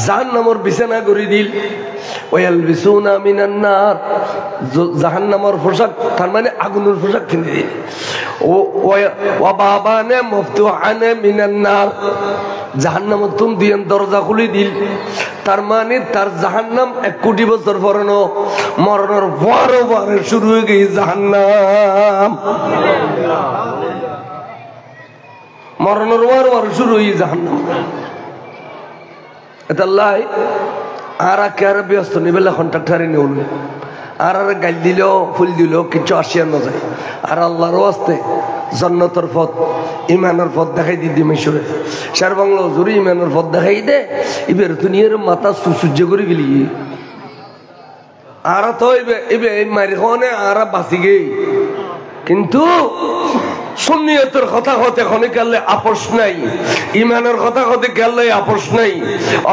জাহান্নামের বিছানা করে দিল। ওয়ালবিসুনা মিনান নার, জাহান্নামের পোশাক তার মানে আগুনের পোশাক কিনে দিল। ওয়া বাবানে মুফতুহানে মিনান নার, জাহান্নামের তুম দিয়ে দরজা খুলে দিল। তার মানে তার জাহান্নাম 1 কোটি বছর পরানো মরণের বারে শুরু হয়ে গেছে জাহান্নাম, মরণের বারে শুরু হয়ে জাহান্নাম। এটা আল্লাহ আর আর ব্যস্ত নিবেলা কন্ট্রাক্টারে নেউল আর গাল দিল ফুল দিল কিছু আসিয়া না যায়। আর আল্লাহর ওয়াস্তে জান্নাতের পথ ইমানের পথ দেখাই দিদি মেশরে শের বাংলা জুড়ে ইমানের পথ দেখাই দে এবার দুনিয়ার মাথা সুসূর্য করে গেলি। আর তো এবে মারি খাওয়ানে আর বাঁচি গেই, কিন্তু সুন্নিয়তের কথা হতে খনি গেলে আপোষ নাই, ইমানের কথা হতে গেলে আপোষ নাই।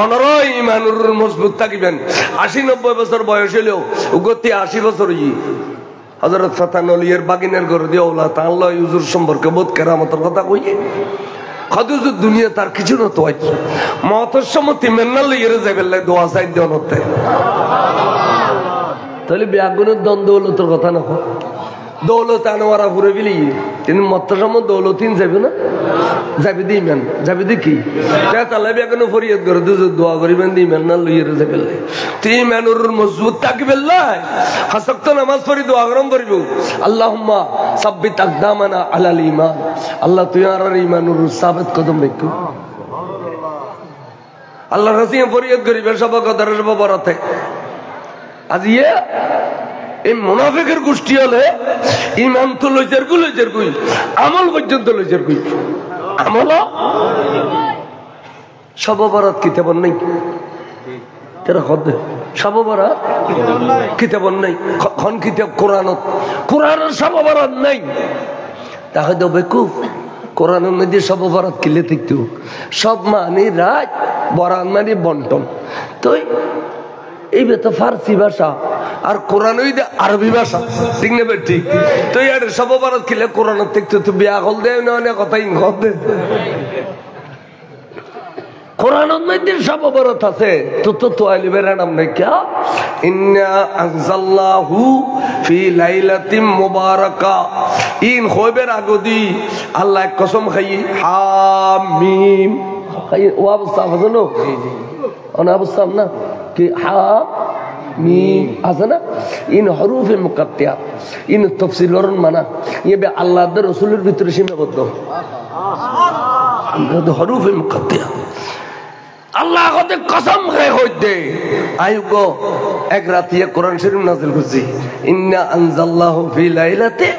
অনরয় ইমানুর মজবুত থাকিবেন। 80-90 বছর বয়স হলেও গতি 80 বছর হযরত ফাতানলিয়ের বাগিনের ঘর দিয়ে ওলা তাআলা ইউজুর সম্পর্কে বোধ কেরামতের কথা কইয়ে খাদুজুর দুনিয়া তার কিছু না তো আছে মতের সম্মতি মেন্নাল ইয়ের যাবেলে দোয়া চাই দেনতে তাহলে ব্যাগুনের দ্বন্দ্ব হলো তোর কথা না দৌলত আনোয়ারা ঘুরে গেলি তিনি মত্তসম দৌলতিন যাবে না যাবি দি ইমান যাবি দি কি তাহলে বেগুন ফরিয়াদ করে দোয়া করিবেন দি ইমান না লইয়ের যাবে তুই ইমানুর মজবুত থাকবে হাসক্ত নামাজ পড়ি দোয়া গরম করিব আল্লাহুম্মা সাব্বিত আকদামানা আলাল ঈমান। আল্লাহ তুই আর ইমানুর সাবিত কদম রাখো। আল্লাহর কাছে ফরিয়াদ করিবে সব কদরের সব বরাতে। আজ এই মুনাফিকের গোষ্ঠী হলে ইমান তো লইজার গুই আমল পর্যন্ত লইজার গুই আমল সববরাত কিতাবন নাই তেরা হদে সববরাত কিতাবন নাই খন কিতাব কোরআনের সববরাত নাই তাহলে তো বেকুফ কোরআনের মধ্যে সববরাত কিলে থাকতো সব মানে রাত বরাত মানে বন্টন। তো এই তো ফার্সি ভাষা আর কোরআন আরবি ভাষা ঠিক না ঠিক তো আর সব ভারত খেলে কোরআন দেখতে তো বিয়া হল দেয় না অনেক কথাই দে কোরআনের মধ্যে সব ভারত আছে তো তো তোয়ালি বেরানাম নাই ক্যা ইন্না আনজাল্লাহু ফি লাইলাতিম মুবারাকা ইন খয়বের আগদি আল্লাহ কসম খাই হামিম খাই ওয়াব সাফানো জি জি অনাবসাম না কি হা মিম আছে না ইন হরুফে মুকাত্তিয়াত ইন তাফসীর করুন মানা ইবে আল্লাহর রাসূলের ভিতরে সীমাবদ্ধ হরুফে মুকাত্তিয়াত আল্লাহ কত কসম খায় হইতে আইগো এক রাতে কোরআন শরীফ নাযিল করছি ইন্না আনজালনাহু ফি লাইলাতি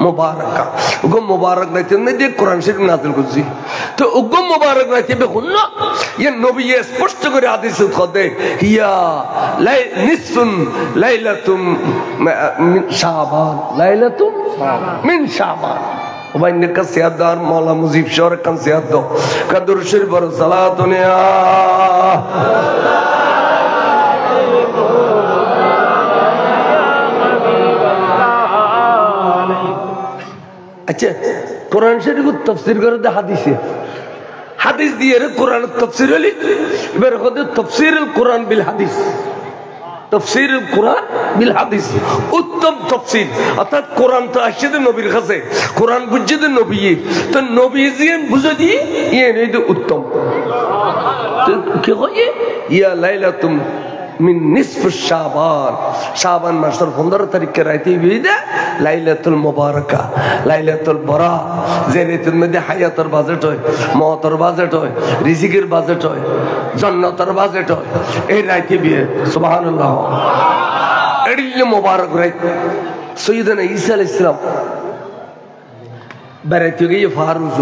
মুবারাকা ওগো মুবারক রাতে মধ্যে কোরআন শরীফ নাযিল করছি তো ওগো মুবারক রাতে দেখুন না ইয়ে নবী স্পষ্ট করে হাদিসে কদে হিয়া নিসফুন লাইলাতুম মিন শাবান লাইলাতুম মিন শাবান وبين كسياد دار مولا مزيف شور كان سياد دو كدر شريف صلاة دنيا अच्छा कुरान शरीफ को तफसीर कर दे हादिस दिए रे कुरान तफसीर वाली मेरे को दे तफसीर कुरान बिल हादिस तफसीर कुरान बिल हादिस उत्तम तफसीर अर्थात कुरान तो आशिद नबीर खासे कुरान बुझ्जिद नबी तो नबी जिन बुझे दी ये नहीं तो उत्तम तो क्या कहे या लाइलातुम मिन निस्फ शाबान शाबान मासर 15 तारीख के रात ही दे लाइलातुल मुबारका लाइलातुल बरा जेरेतुल में दे हयातर बाजेट होय मौतर बाजेट होय रिजिकेर बाजेट होय जन्नतर बाजेट होय ए रात भी सुबहानाल्लाह एडिल मुबारक रात सय्यदना ईसा अलैहिस सलाम बेरेत गई फारूज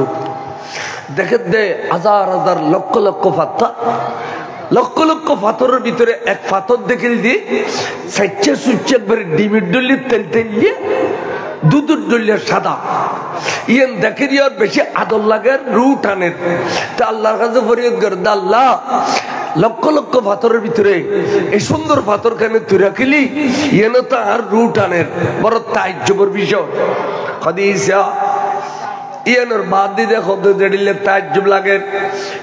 देखे दे हजार हजार लक्ष लक्ष फात्ता লক্ষ লক্ষ পাথরের ভিতরে এক পাথর দেখে দিয়ে সাইচে সুইচে একবারে ডিমির ডলি তেল তেলিয়ে দুধুর ডলিয়ে সাদা ইয়েন দেখে দিয়ে বেশি আদর লাগে রু টানের তা আল্লাহর কাছে ফরিয়াদ করে আল্লাহ লক্ষ লক্ষ পাথরের ভিতরে এই সুন্দর পাথর খানে তুই রাখিলি ইয়েন তো আর রু টানের বড় তাজ্জবের বিষয় হাদিসা ইয়ানোর বাদ দিয়ে দেখো তো যেদিলে তাজ্জব লাগে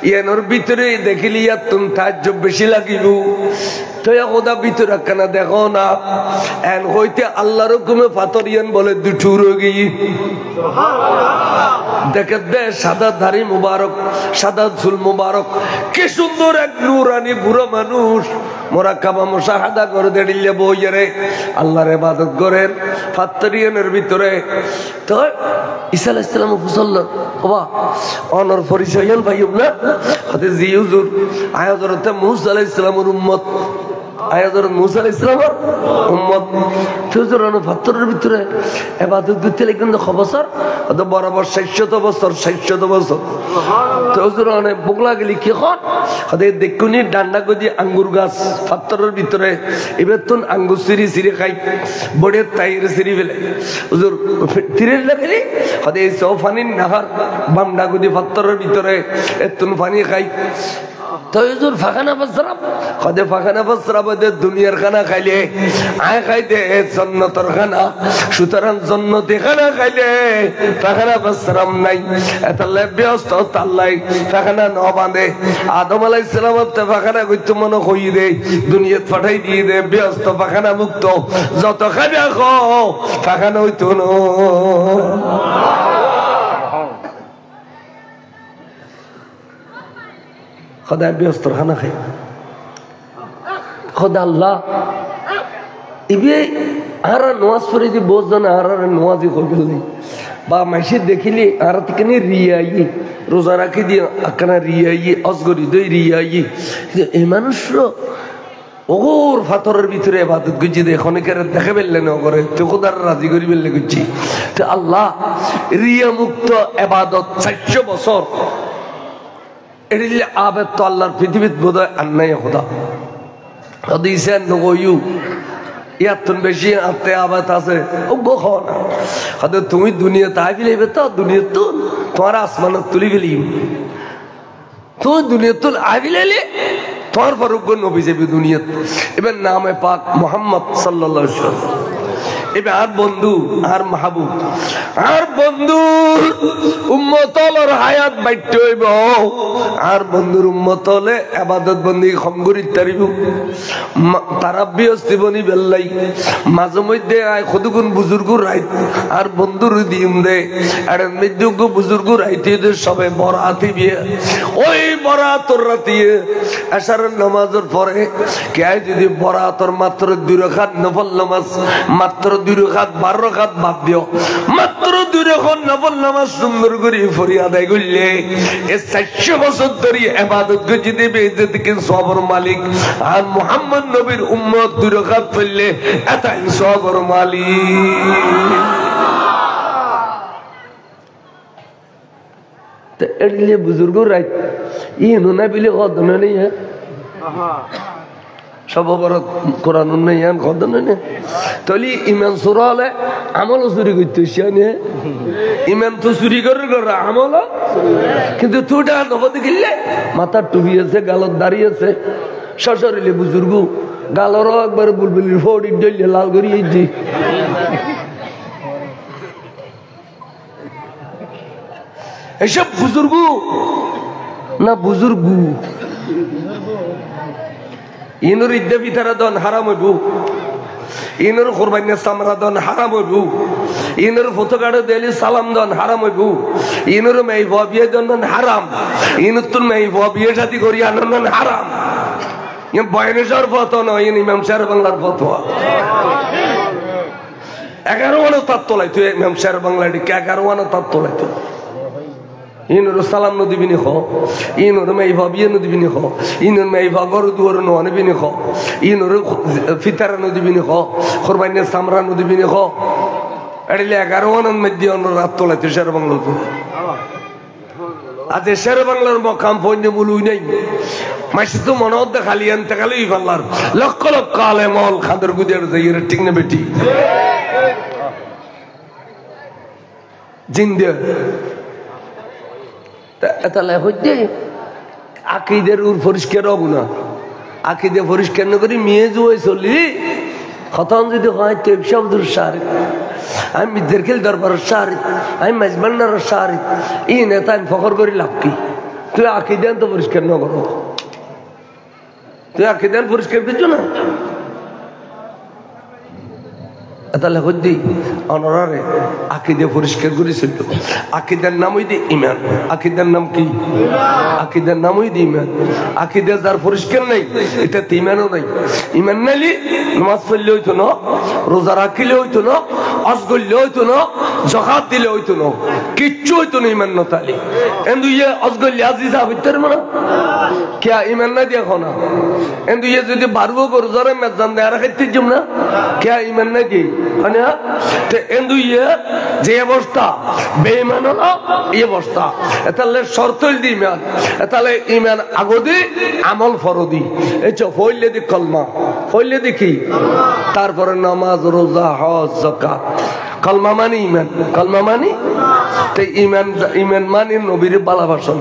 ইয়ানোর ভিতরে দেখিলি আর তুমি তাজ্জব বেশি লাগিব তো খোদা ভিতরে কেনা দেখো না এন হইতে আল্লাহর হুকুমে পাথর ইয়ান বলে দুঠুর গিয়ে দেখে দে সাদা ধারি মুবারক সাদা চুল মুবারক কি সুন্দর এক নূরানি বুড়ো মানুষ মোরাকাবা মুশাহাদা করে দেড়িলে বইরে আল্লাহর ইবাদত করেন ফাত্তরিয়ানের ভিতরে তো ঈসা আলাইহিস সালাম ফুসল্লাহ বাবা অনর পরিচয়ন ভাইম না হাদিস জি হুজুর আয়াতরতে মুসা আলাইহিস সালামের উম্মত আয়াতর মুসা আলাইহিস সালামের উম্মত হুজুরানো ফাত্তরের ভিতরে ইবাদত করতে লাগেন খবসর কত বরাবর 600 বছর 600 বছর তো হুজুরানে বগলা গলি কি খন কদে দেখুনি ডান্ডা গদি আঙ্গুর গাছ ফাত্তরের ভিতরে এবেতন আঙ্গুর সিরি সিরি খাই বড়ে তাইরে সিরি ফেলে হুজুর তীরের লাগলি কদে সোফানিন নাহার বামডা গদি ফাত্তরের ভিতরে এতন পানি খাই তো হুজুর ফাখানা বসরাব কদে ফাখানা বসরাব দে দুনিয়ার খানা খাইলে আয় খাইতে জান্নাতের খানা সুতরাং জান্নাতে খানা খাইলে ফাখানা বসরাম নাই এতলে ব্যস্ত তাল্লাই ফাখানা ন বাঁধে আদম আলাইহিস সালাম তে ফাখানা কইতো মনে কই দে দুনিয়াত পাঠাই দিয়ে দে ব্যস্ত ফাখানা মুক্ত যত খাবে খাও ফাখানা হইতো না खुदा बेस्तर खाना खाई खुदा अल्लाह इबे आरा नमाज पढ़ी थी बहुत जन आरा नमाजी हो गई बा मैसे देखिली आरा तिकने रियाई रोजा रखी दी अकना रियाई असगरी दई रियाई ए मानुषरो ওগোর ফাতরের ভিতরে ইবাদত গুজি দেখো অনেকের দেখে বেললে না করে তো খোদার রাজি করি বেললে গুজি তো আল্লাহ রিয়া মুক্ত ইবাদত 400 বছর এরিলে আবে তো আল্লাহর পৃথিবীত বোধহয় আন্নাই খোদা হাদিসে নগয়ু ইয়াতুন বেশি আতে আবাত আছে ও গো না হদে তুমি দুনিয়াতে আইলে তো দুনিয়া তো তোমার আসমান তুলি গেলি তো দুনিয়া তো আইলে তোমার ফারুক নবী যাবে দুনিয়াত এবার নামে পাক মুহাম্মদ সাল্লাল্লাহু আলাইহি ওয়াসাল্লাম এবার আর বন্ধু আর মাহবুব আর বন্ধু বন্ধুর উম্মতলর হায়াত বাইতে হইব আর বন্ধুর উম্মতলে ইবাদত বন্দি কম করি তারিব তারা বিয়স্তিবনি বেল্লাই মাঝে মধ্যে আয় কতগুণ বুজুর্গ রাইত আর বন্ধুর দিম দে আর মৃত্যুজ্ঞ বুজুর্গ রাইতে সবে বরাতি বিয়ে ওই বরাতর রাতিয়ে এশারের নামাজের পরে কে যদি বরাতর মাত্র 2 রাকাত নফল নামাজ মাত্র 2 রাকাত 12 রাকাত বাদ দিও মাত্র 2 রাকাত নফল নামাজ সুন্দর করে পড়ি আদায় করলে এই 400 বছর ধরে ইবাদত করে যদি বেইজ্জত কেন সবর মালিক আর মুহাম্মদ নবীর উম্মত 2 রাকাত পড়লে এটাই সবর মালিক তো এলে বুজুর্গ রাইত ইনো না বিলে কত নেই হ্যাঁ সব বড় কোরআন নেই হ্যাঁ কত নেই তাহলে ইমান চুরা হলে আমলও চুরি করতে শিয়ানে ইমান তো চুরি করে আমল কিন্তু তুটা নবদ গিললে মাথার টুপি আছে গালত দাঁড়িয়ে আছে শ্বশুরিলে বুজুর্গ গালরও একবার বুলবুলির ফোড়ি ডলে লাল করিয়ে দি এসব বুজুর্গ না বুজুর্গ ইনুর ইদ্দে ভিতরে দন হারাম হইব ইনুর কুরবানি সামরা দন হারাম হইব ইনুর ফটোকাড়ে দেলি সালাম দন হারাম হইব ইনুর মেই বিয়ে দন হারাম ইনুর তুল মেই বিয়ে শাদি করি আনন্দ হারাম ইন বয়নেশ্বর ফটো নয় ইমাম শের বাংলার ফতোয়া 11 আনা তার তোলাই তুই ইমাম শের বাংলার 11 আনা তার তোলাই তুই ইনুর সালাম নদিবিনি খ ইনুর মেই বিয়ে নদিবিনি খ ইনুর মেই গরু দুয়ার নবিনি খ ইনুর ফিতারা নদিবিনি খ কুরবানি সামরা নদিবিনি খ এড়িলে 11 আনার মধ্যে রাত তোলাই তুই শের বাংলা আজ শের বাংলার মকাম পণ্য মুলুই নাই মাসি তো মনে হতে খালি আনতে খালি পাল্লার লক্ষ লক্ষ আলে মল খাদের গুদের যাই ঠিক না বেটি জিন্দে তাহলে হচ্ছে আকিদের উর পরিষ্কার হব না আকিদে পরিষ্কার না করি মেয়ে জুয়ে চলি খতম যদি হয় তো শব্দুর সার আমি মির্জেরখিল দরবারের সার আমি মেজবান্নার সার ই নেতা আমি ফখর করি লাভ কি তুই আকিদেন তো পরিষ্কার না করো তুই আকিদেন পরিষ্কার করছো না তাহলে হদ্দি অনরারে আকিদে পরিষ্কার করেছিল আকিদের নাম হইদি ইমান আকিদের নাম কি আকিদের নাম হইদি ইমান আকিদে যার পরিষ্কার নাই এটা তো ইমানও নাই ইমান নাইলে নামাজ পড়লে হইতো না রোজা রাখিলে হইতো না হজ করলে হইতো না যাকাত দিলে হইতো না কিচ্ছু হইতো না ইমান না তাহলে এন্দু ইয়ে হজ করলে আজিজা হইতে পারবে না কে ইমান না দিয়া খাও না এন্দু ইয়ে যদি বারবো করো যারা মেজান দেয় আর খাইতে যাম না কে ইমান না দিয়ে যে অবস্থা বেঈমান হলো এই অবস্থা তাহলে শর্ত দি ইমান তাহলে ইমান আগদি আমল ফরদি এই তো ফইলে দি কলমা ফইলে দেখি তারপরে নামাজ রোজা হজ যাকাত কলমা মানে ইমান কলমা মানে তে ইমান ইমান মানে নবীর ভালোবাসা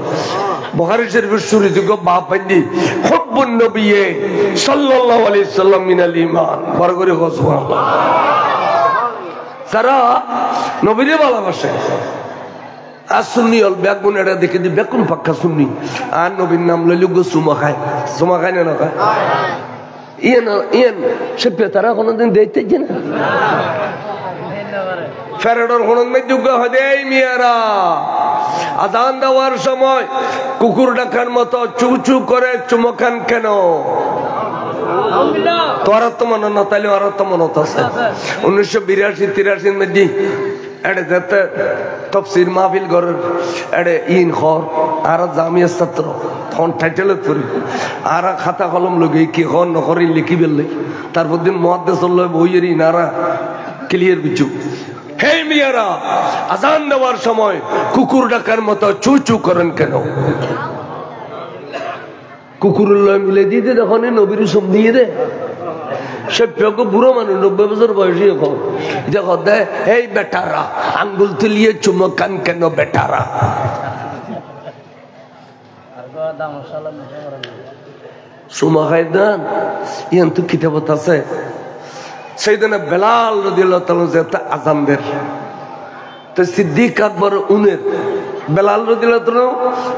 বুখারী শরীফের শুরুতে বাপ পাইনি হুব্বুন নবী সাল্লাল্লাহু আলাইহি সাল্লাম মিনাল ঈমান বড় করে সুবহানাল্লাহ যারা নবীরে ভালোবাসে আর সুন্নি হল বেগুন এটা দেখে দি বেগুন পাক্কা সুন্নি আর নবীর নাম লইলে গো চুমা খায় না না খায় ইয়েন সে পেতারা কোনোদিন দেখতে না ফেরাডর কোন মেযোগ্য হয় এই মিয়ারা আজান দেওয়ার সময় কুকুর ডাকার মতো চু চু করে চুমকান কেন তোর তো মনে না তাইলে আর তো মনে আছে 1982-83 মধ্যে এড়ে যেতে তফসির মাহফিল ঘরের এড়ে ইন খর আর জামিয়া ছাত্র তখন টাইটেলে পড়ি আর খাতা কলম লগে কি খন নকরি লিখি বেললে তারপর দিন মুহাদ্দিস লয় বইয়ের ইনারা ক্লিয়ার বিচু হে মিয়ারা আজান দেওয়ার সময় কুকুর ডাকার মতো চু চু করেন কেন কুকুর মিলে দিতে তখন নবীর সব দিয়ে দে সে বুড়ো মানুষ 90 বছর বয়সী এখন দেয় এই বেটারা আঙ্গুল তুলিয়ে চুমকান কেন বেটারা চুমা খাই দেন ইয়ান তো কিতাবত আছে সেইদিনে বেলাল রাদিয়াল্লাহু তাআলা যে আজান দেন তো তো সিদ্দিক আকবর উনের বেলাল রাদিয়াল্লাহু আনহু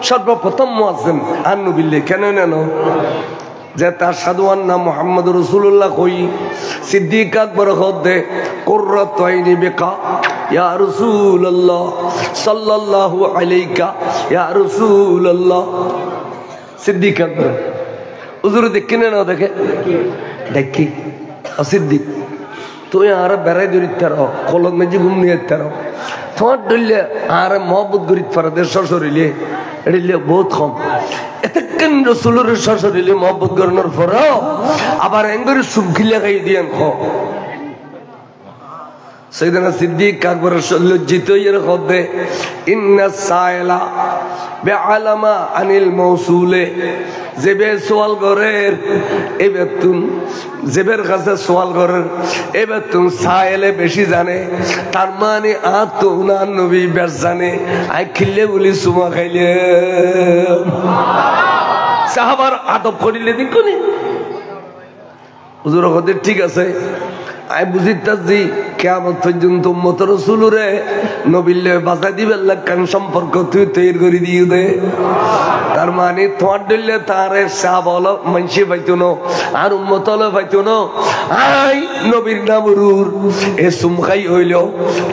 সর্বপ্রথম মুয়াজ্জিন আর নবীলে কেন নেন যে তার সাধু আন্না মুহাম্মদ রাসূলুল্লাহ কই সিদ্দিক আকবর হদে কুররাতু আইনি বিকা ইয়া রাসূলুল্লাহ সাল্লাল্লাহু আলাইকা ইয়া রাসূলুল্লাহ সিদ্দিক আকবর হুজুর দেখেন না দেখে দেখি সিদ্দিক তুই আর বেড়াই দরিতার কলম মেজি ঘুমনি তার তোমার ডলে আর মহব্বত গরিত ফারাদের শ্বশুরিলে এড়িলে বহুত কম এতক্ষণ রসুলের শ্বশুরিলে মহব্বত করানোর পর আবার এঙ্গরি সুমখিলে খাই দিয়েন খ সৈয়দনা সিদ্দিক আকবর লজ্জিত এর হদে ইন্না সাইলা বিআলামা আনিল মাউসুলে জেবে সওয়াল করের এবেতুন জেবের কাছে সওয়াল করের এবেতুন সাইলে বেশি জানে তার মানে আতো না নবী বেশ জানে আই খিললে বলি সুমা খাইলে সাহাবার আদব করিলে দিকনি হুজুর হদে ঠিক আছে আই বুঝিতাছি কিয়ামত পর্যন্ত উম্মত রাসূলরে নবীলে বাঁচাই দিবে লাগান সম্পর্ক তুই তৈরি করে দিয়ে দে তার মানে তোমার দিলে তারে সাহাবল মানসি পাইতো না আর উম্মত হলে পাইতো না আই নবীর নাম রুর এ সুমখাই হইল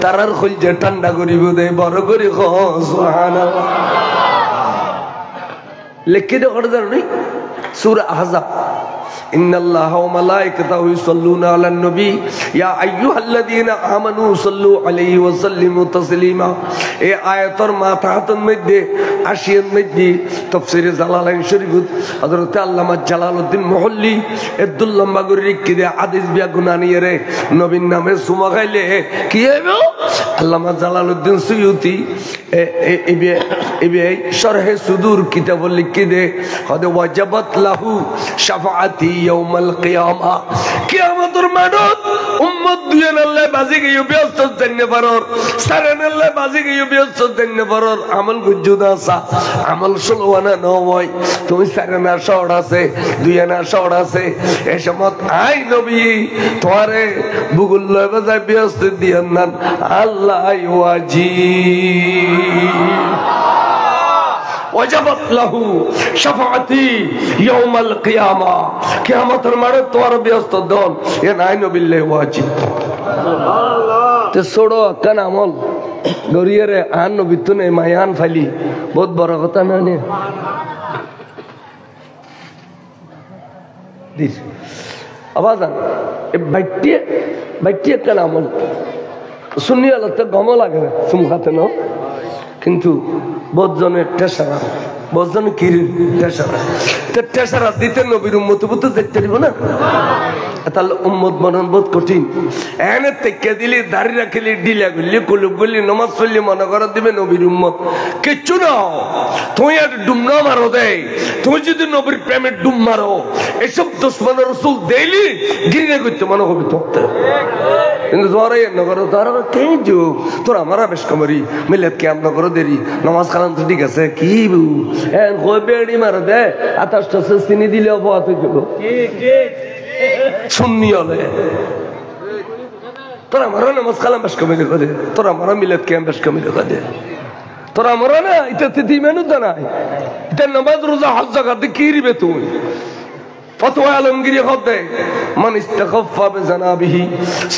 তারার কলজে ঠান্ডা করিব দে বড় করে খ সুবহানাল্লাহ লিখে দে করে জানি সূরা আহজাব إن الله وملائكته يصلون على النبي يا أيها الذين آمنوا صلوا عليه وسلموا تسليما এই আয়াতের মাথার মধ্যে আশিয়ার মধ্যে তাফসীর জালালাইন শরীফ হযরত আল্লামা জালালউদ্দিন মুহল্লি এদুল লম্বা করে রেখে দেয় হাদিস বিয়া গুনানিয়ে রে নবীর নামে সুমা খাইলে কি হবে আল্লামা জালালউদ্দিন সুয়ুতি এবে শরহে সুদূর কিতাব লিখে দে কদ ওয়াজাবাত লাহু শাফাআতি ইয়াউমাল কিয়ামা কিয়ামতের মাঠত উম্মত দুয়েন আল্লাহ বাজি গিয়ে ব্যস্ত জাননে পারর সারেন আল্লাহ বাজি গিয়ে ব্যস্ত জাননে পারর আমল গুজুদা সা আমল সুলওয়ানা নয় তুমি সারেনা শহর আছে দুয়েনা শহর আছে এই সমত আই নবী তোরে বুগুল লয় বাজায় ব্যস্ত দিয়ান নান আল্লাহ ওয়াজি ওয়াজাবাত লাহু শাফাআতি ইয়াউমাল কিয়ামা কিয়ামতের মাঠে তোর ব্যস্ত দল এ নাই নবিল্লাহি ওয়াজিব সুবহানাল্লাহ তে ছোড়ো কান আমল গরিয়ারে আন নবিতুনে মায়ান ফালি বহুত বড় কথা না নে দিস আবাজান এ বাইটিয়ে কান আমল সুন্নি আলাতে গম লাগে সুমখাতে না কিন্তু বহুজনের টেসারা বহুজনের কিরির টেসারা তো টেসারা দিতে নবীর উম্মত বুঝতে দেখতে দিব না তাহলে উম্মত মনন বহুত কঠিন এনে তেকে দিলি দাড়ি রাখিলি ডিলা গুলি কুলুক গুলি নমাজ পড়লি মনে করা দিবে নবীর উম্মত কিচ্ছু না তুই আর ডুম না মারো দেয় তুমি যদি নবীর প্রেমের ডুম মারো এসব দুশ্মন রসুল দেইলি গিরিনে করতে মনে হবে তোমার কিন্তু তোমার এই নগর তারা কে যুগ তোর আমার বেশ কমরি মিলেত কে আমরা করো দেরি নমাজ কালাম তো ঠিক আছে কি বু হ্যাঁ কই বেড়ি মারো দে 28টা চিনি দিলে অপরাধ হয়ে যাবো সুন্নি হলে তোরা আমার নামাজ কালাম বেশ কমিলে করে তোরা আমার মিলেত কে বেশ কমিলে করে তোরা আমার না এটা তিথি মেনু তো নাই এটা নামাজ রোজা হজ জাকাতে কি রিবে তুমি ফতোয়া আলমগীরি হতে মান ইস্তাখাফা বিজানাবিহি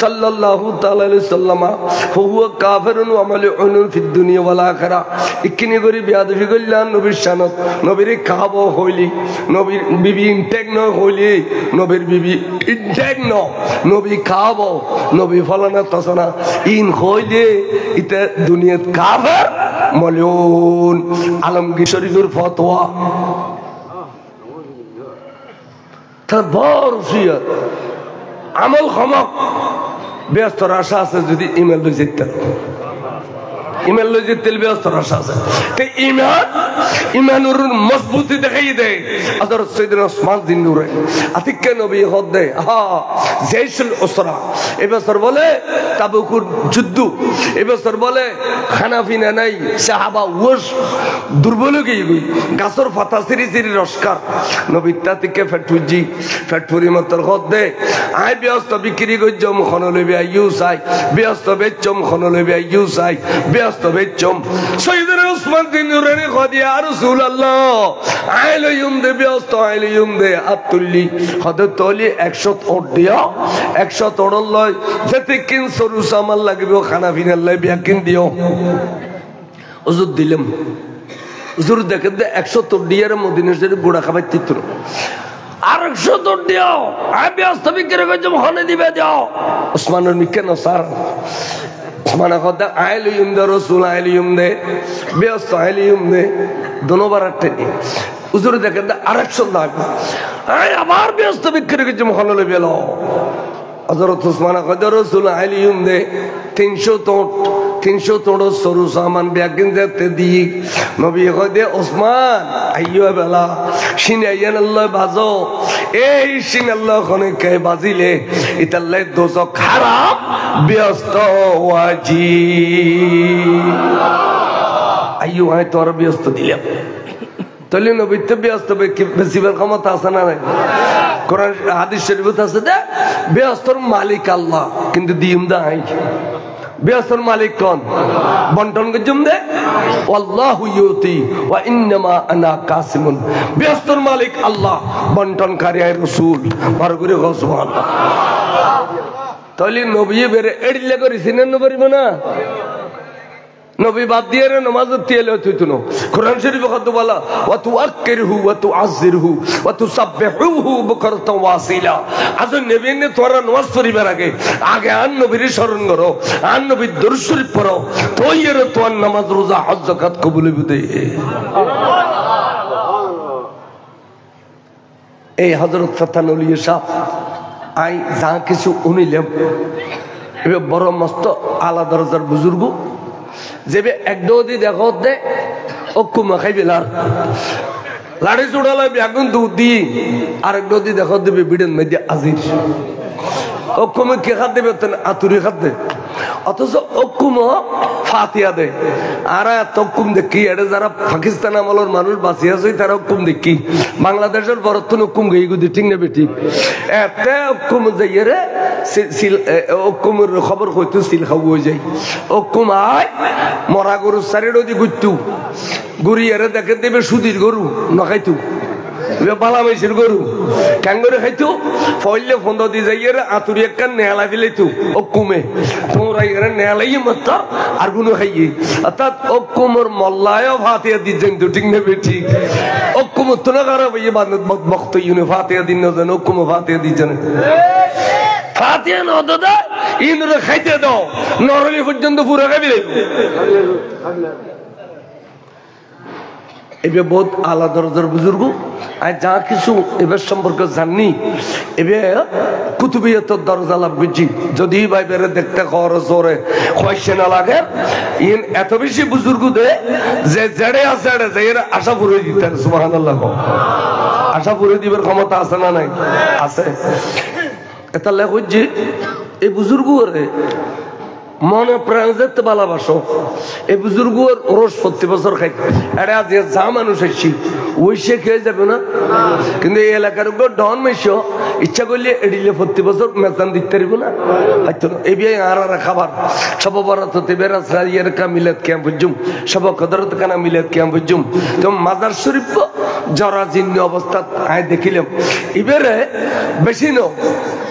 সাল্লাল্লাহু তাআলা আলাইহি সাল্লামা হুয়া কাফিরুন ওয়া মালউন ফিদ দুনিয়া ওয়াল আখিরা ইকিনি গরি বিয়াদবি কইলাম নবীর শানত নবীর খাবো হইলি নবীর বিবি ইনটেক ন হইলি নবীর বিবি ইনটেক ন নবী খাবো নবী ফলানা তসনা ইন হইলে ইতে দুনিয়াত কাফির মালউন আলমগীর শরীফের ফতোয়া বড় সিয়ত আমল ক্ষমক ব্যস্ত আশা আছে যদি ইমেল যেতে ইমান লই যে তেল ব্যস্ত রাশা আছে তে ইমানুর মজবুতি দেখাই দেয় হযরত সাইয়েদনা ওসমান জিন্নুরে আতিকে নবী হদ দেয় জাইশুল উসরা এবছর বলে তাবুকুর যুদ্ধ এবছর বলে খানাফিনা নাই সাহাবা ওয়াস দুর্বল হয়ে গই গাছর পাতা সিরি সিরি রসকার নবী তাতিকে ফ্যাটুরি মতর হদ দেয় আই ব্যস্ত বিক্রি গজম খন লইবে আইউ সাই ব্যস্ত বেচম খন লইবে আইউ সাই ব্যস্ত বেচম সাইয়েদনা ওসমান জিন্নুরে কদি ইয়া রাসূলুল্লাহ আইলুম দে ব্যস্ত আইলুম দে আতুল্লি হদে তলি 100 ওট দিও 100 ওট লয় যেতে কিন সরু সামাল লাগবে খানা ফিনাল লাই বিয়াকিন দিও হুজুর দিলাম হুজুর দেখেন 100 ওট দিয়ার মদিনা শরীফ গোড়া খাবার চিত্র আর 100 ওট দিও আই ব্যস্ত বিক্রি কইজম হনে দিবে দিও ওসমানের মিকেন স্যার ওসমান কদা আইলুম দে রাসূল আইলুম দে ব্যস্ত আইলুম দে দোনোবার আটনি হুজুর দেখেন আর 100 দাগ আই আবার ব্যস্ত বিক্রি কইজম হনে লইবে লো হযরত ওসমান কদা রাসূল আইলুম দে 300 তোড় সরু সামান ব্যাগিন যেতে দি নবী কদে ওসমান আইয়ো বেলা সিনাইয়ান আল্লাহ বাজো এই সিন আল্লাহ কোনে কে বাজিলে ইতাল্লাই দোজক খারাপ ব্যস্ত ওয়াজি আইয়ো আই তোর ব্যস্ত দিলাম তাহলে নবীতে ব্যস্ত বেশিবার ক্ষমতা আছে না নাই কোরআন হাদিস শরীফত আছে দে ব্যস্তর মালিক আল্লাহ কিন্তু দিম দাই ব্যস্তর মালিক কোন বন্টন গজম দে আল্লাহু ইউতি ওয়া ইন্নামা আনা কাসিমুন ব্যস্তর মালিক আল্লাহ বন্টনকারী রাসূল মারগুরি সুবহানাল্লাহ তাহলে নবী বেরে এড়িলে করিছেন না পারিব না নবী বাদ দিয়ে নামাজ তেলে তুইতুনো কোরআন শরীফে কত বলা ওয়া তুআক্কিরহু ওয়া তুআযজিরহু ওয়া তুসাব্বিহুহু বুকরাতাও ওয়াসিলা আজ নবী নে তোরা নামাজ পড়িবার আগে আন নবীর স্মরণ করো আন নবীর দরুদ শরীফ পড়ো তোয়ের তোর নামাজ রোজা হজ যাকাত কবুল হইবে এই হযরত ফাতানুল ইসা আই যা কিছু উনিলাম এবে বড় মস্ত আলা দরজার বুজুর্গ যেবে একদৌদি দেখো দে অকুমা খাইবেলার লাড়ি চুড়ালে বেগুন দুধ দি আর একদৌদি দেখো দেবে বিড়েন মেদি আজির অকুমে কে খাদ দেবে আতুরি খাদ দে অথচ অকুম ফাতিয়া দে আর এত হুকুম দেখি এটা যারা পাকিস্তান আমলের মানুষ বাঁচিয়ে আছে তারা হুকুম দেখি বাংলাদেশের বরতন হুকুম গই গুদি ঠিক না বেটি এতে হুকুম যাইয়ে রে হুকুমের খবর হইতো সিল খাও হয়ে যায় হুকুম আয় মরা গরু সারিড দি গুত্তু গুড়ি এরে দেখে দেবে সুদির গরু নখাইতু বালা মাইসের গরু ক্যাঙ্গরে খাইতো ফইলে ফন্দ দি যাইয়ে আতুরি একটা নেলা ফেলাইতো হুকুমে তোমরা এর নেলাই মত আর গুনো খাইয়ে অর্থাৎ হুকুমের মল্লায়ও ফাতিয়া দিছেন তো ঠিক না বেটি হুকুম তো না করে ভাই বান্দত বক্ত ইউনি ফাতিয়া দিন না জানো হুকুম ফাতিয়া দিছেন ফাতিয়া না দাদা ইনরে খাইতে দাও নরলি পর্যন্ত পুরো খাবি এবে বহুত আলা দরজার বুজুর্গ আর যা কিছু এবার সম্পর্কে জাননি এবে কুতুবিয়তের দরজা লাভ করছি যদি ভাই বেড়ে দেখতে খাওয়ার জোরে খয়সে না লাগে ইন এত বেশি বুজুর্গ দে যে জেড়ে আছে যে এরা আশা পুরে দিতেন সুবহানাল্লাহ আশা পুরে দিবার ক্ষমতা আছে না নাই আছে এটা লেখ যে এই বুজুর্গ রে মনে প্রাণ যেতে ভালোবাসো এই বুজুর্গ রোজ 70 বছর খাই এটা যে যা মানুষ আসছি ওই সে খেয়ে যাবে না কিন্তু এই এলাকার উপর ডন মেশো ইচ্ছা করলে এডিলে 70 বছর মেজান দিতে পারবো না হয়তো এই বিয়ে আর খাবার সব বরাত হতে বেড়া সারিয়ার কামিলাত ক্যাম্প বুঝুম সব কদরত কানা মিলাত ক্যাম্প বুঝুম তো মাজার শরীফ জরাজীর্ণ অবস্থা আয় দেখিলাম এবারে বেশি ন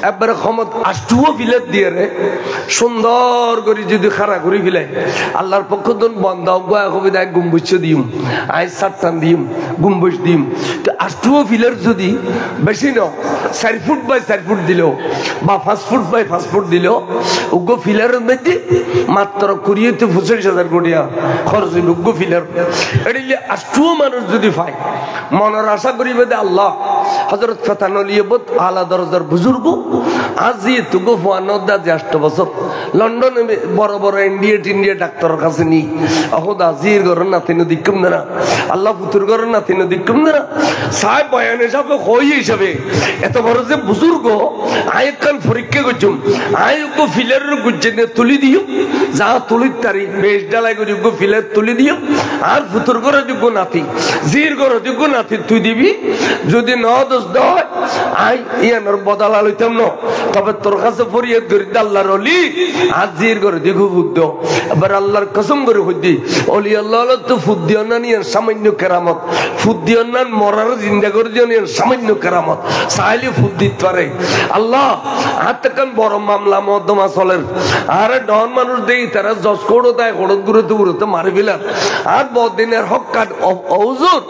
একবারে ক্ষমত আষ্টুও ফিলেট দিয়ে রে সুন্দর করে যদি খাড়া করে ফেলে আল্লাহর পক্ষ তো বন্ধ কবিতায় গুম বুঝছে দিম আই সাতটান দিম গুম গুম্বজ দিম তো আষ্টুও ফিলের যদি বেশি ন 4 ফুট বাই 4 ফুট দিল বা 5 ফুট বাই 5 ফুট দিল উগ্র ফিলের মধ্যে মাত্র 20-25,000 কোটিয়া খরচ হইল উগ্র ফিলের এটা আষ্টুও মানুষ যদি পায় মনের আশা করিবে দে আল্লাহ হযরত ফাতানলিয়ত আলা দরজার বুজুর্গ আজি তুগো ফানদা যে 8 বছর লন্ডনে বড় বড় ইন্ডিয়া ডাক্তারের কাছে নি অহদ আজির গরন নাতিনো দিকম না আল্লাহ ফুতুর গরন নাতিনো দিকম না সাহেব বয়ান হিসাবে কই হিসাবে এত বড় যে বুজুর্গ আয়কাল পরীক্ষা করছুম আয়ুগো ফিলের গুজনে তুলি দিও যা তুলি তারি বেশ ডালাই করি গো ফিলের তুলি দিও আর ফুতুর গর যোগ্য নাতি জির গর যোগ্য নাতি তুই দিবি যদি ন দোষ হয় আই ইয়ানোর বদলা লইতাম ন তবে তোর কাছে ফরিয়াদ করি আল্লাহর অলি আজির করে দেখো বুদ্ধ এবার আল্লাহর কসম করে হইদি অলি আল্লাহ তো ফুদ্দিও না নিয়ে সামান্য কেরামত ফুদ্দিও না মরার জিন্দা করে দিও নিয়ে সামান্য কেরামত চাইলে ফুদ্দিত পারে আল্লাহ হাত কান বড় মামলা মদ্দমা চলের আরে ডন মানুষ দেই তারা জজ কোড়ো দেয় কোড়ত গুরুতে মারি ফেলার আর বদিনের হক কাট অজুর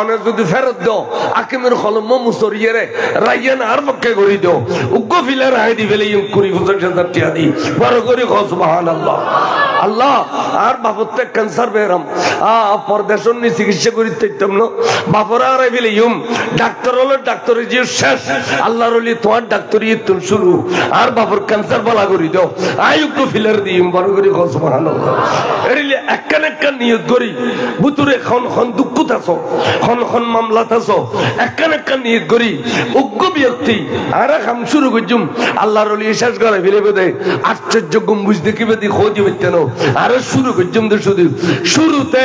অনেক যদি ফেরত দাও আকিমের কলম মুসরিয়ে রে রাইয়ান আর পক্ষে করি দাও উগ্র ফিলার আই দি ফেলে 20,000 টাকা দি বড় করে সুবহানাল্লাহ আল্লাহ আর বাপতে ক্যান্সার বেরাম পরদেশন নি চিকিৎসা করি তাইতাম না বাপরা আর ফেলে ডাক্তার হলো ডাক্তার যে শেষ আল্লাহর ওলি তোমার ডাক্তারি তুল শুরু আর বাপর ক্যান্সার বলা করি দাও আই উগ্র ফিলার দি বড় করে সুবহানাল্লাহ এরিলে একখান নিয়ত করি বুতুরে খন দুঃখ থাকো খন মামলা থাকো একখান নিয়ত করি উগ্র ব্যক্তি আর কাম শুরু করছুম আল্লাহর ওলি শেষ করে ফেলে বোধে আশ্চর্য গম্বুজ দেখিবে দি খোঁজ হইতেন আর শুরু করছুম তো শুরুতে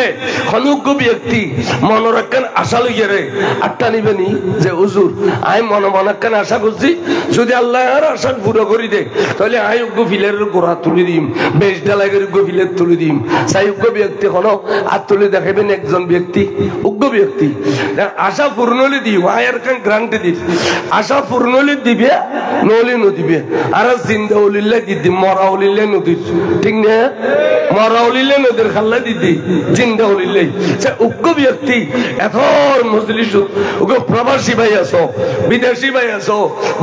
অনুজ্ঞ ব্যক্তি মনোরক্ষণ আশা লইয়া রে আটটা নিবেনি যে হুজুর আমি মনোরক্ষণ আশা করছি যদি আল্লাহ আর আশা পুরো করি দে তাহলে আমি উগ্র ফিলের গোড়া তুলে দিম বেশ ডালাই করে উগ্র ফিলের তুলে দিম সাই উগ্র ব্যক্তি কোনো আর তুলে দেখাবেন একজন ব্যক্তি উগ্র ব্যক্তি আশা পূর্ণ হলে দিব আয়ের কান গ্রান্টে দিস আশা পূর্ণ হলে দিবে নলি নদিবে আর জিন্দা উলিল্লা দিদি মরা উলিল্লা নদী ঠিক না মরা উলিল্লা নদীর খাল্লা দিদি জিন্দা উলিল্লাই উগ্র ব্যক্তি এত মজলিস উগ্র প্রবাসী ভাই আছো বিদেশি ভাই আছো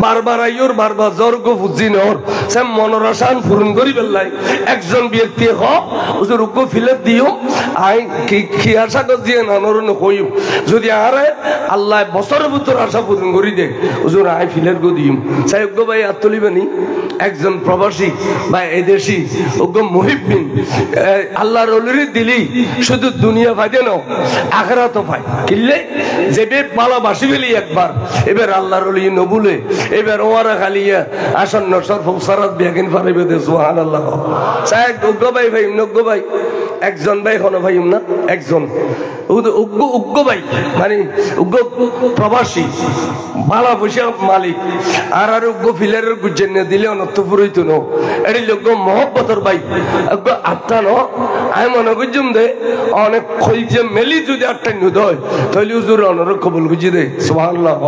বারবার আইয়র বারবার জর্গ ফুজি নর সে মনের আশা পূরণ করি পেলাই একজন ব্যক্তি হুজুর উগ্র ফিলেট দিও আই কি আশা করছিয়ে নানরণ কইম যদি আরে আল্লাহ বছরের ভিতর আশা পূরণ করি দে হুজুর আই ফিলেট গো দিম চাই উগ্র ভাই আর তুলিবেনি একজন প্রবাসী বা এদেশি উগ্র মুহিব্বিন আল্লাহর ওলির দিলি শুধু দুনিয়া পাই দেন আখেরাত পাই কিনলে যেবে ভালোবাসি ফেলি একবার এবার আল্লাহর ওলি নবুলে এবার ওয়ারা খালিয়া আসন্ন সরফসারাত বিয়াকিন পারিবে দে সুবহানাল্লাহ চাই উগ্র ভাই নগ্য ভাই একজন ভাই কোনো ভাই না একজন উগ্র ভাই মানে উগ্র প্রবাসী ভালো পয়সা মালিক আর উগ্র ফিলারের গুজেন দিলে অনর্থপুর হইতো না এটি লোক মহব্বতর ভাই আটটা ন আমি মনে করছুম দে অনেক খইজে মেলি যদি আটটা নুদ হয় তাহলে হুজুর অনর কবুল গুজি দে সুবহানাল্লাহ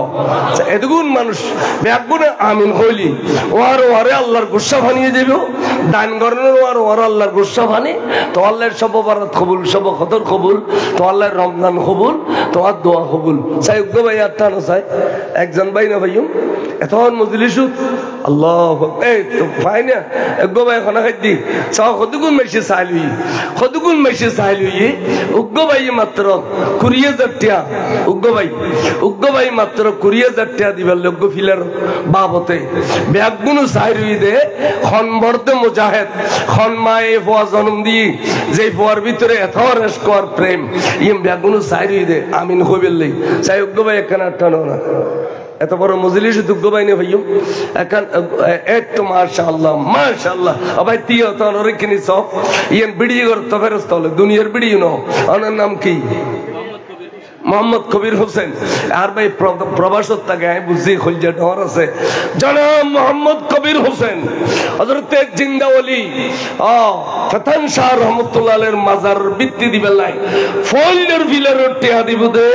এতগুণ মানুষ ব্যাগুনে আমিন কইলি ওয়ারে আল্লাহর গুসা বানিয়ে দেব দান করানোর ওয়ার আল্লাহর গুসা বানি তো আল্লাহর সব বারাত কবুল সব খতর কবুল তো আল্লাহর রমজান কবুল তোমার দোয়া কবুল চাই উগ্র ভাই আটটা না চাই একজন ভাই না ভাইম এত মজলিসু আল্লাহ এই তো ভাই না উগ্র ভাই এখন খাদ্দি চাও কতগুণ মেশে চাইলুই উগ্র ভাই মাত্র 20,000 টাকা উগ্র ভাই মাত্র 20,000 টাকা দিবার লগ্য ফিলার বাবতে ব্যাগুনো চাইলুই দে খনবর্তে মুজাহিদ খন মায়ে ফোয়া জন্ম দিয়ে যে ফোয়ার ভিতরে এত রেস্কর প্রেম ইম ব্যাগুনো চাইলুই দে আমিন হইবেলই চাই উগ্র ভাই একখানা টানো না এত বড় মজলিস দুগ্গ বাইনে ভাইম এখন একটু মাশাআল্লাহ ভাই তিও তো রেখে সব ইয়েন বিড়ি করতে ফেরস্ত হলে দুনিয়ার বিড়ি নো ওনার নাম কি মোহাম্মদ কবির হোসেন আর ভাই প্রবাসত থাকে আমি বুঝছি খলজা ডর আছে জনাব মোহাম্মদ কবির হোসেন হযরতে জিন্দা ওলি ফতান শাহ রহমাতুল্লাহ আলাইহির মাজার ভিত্তি দিবে লাই ফোল্ডার ফিলার টিয়া দিব দে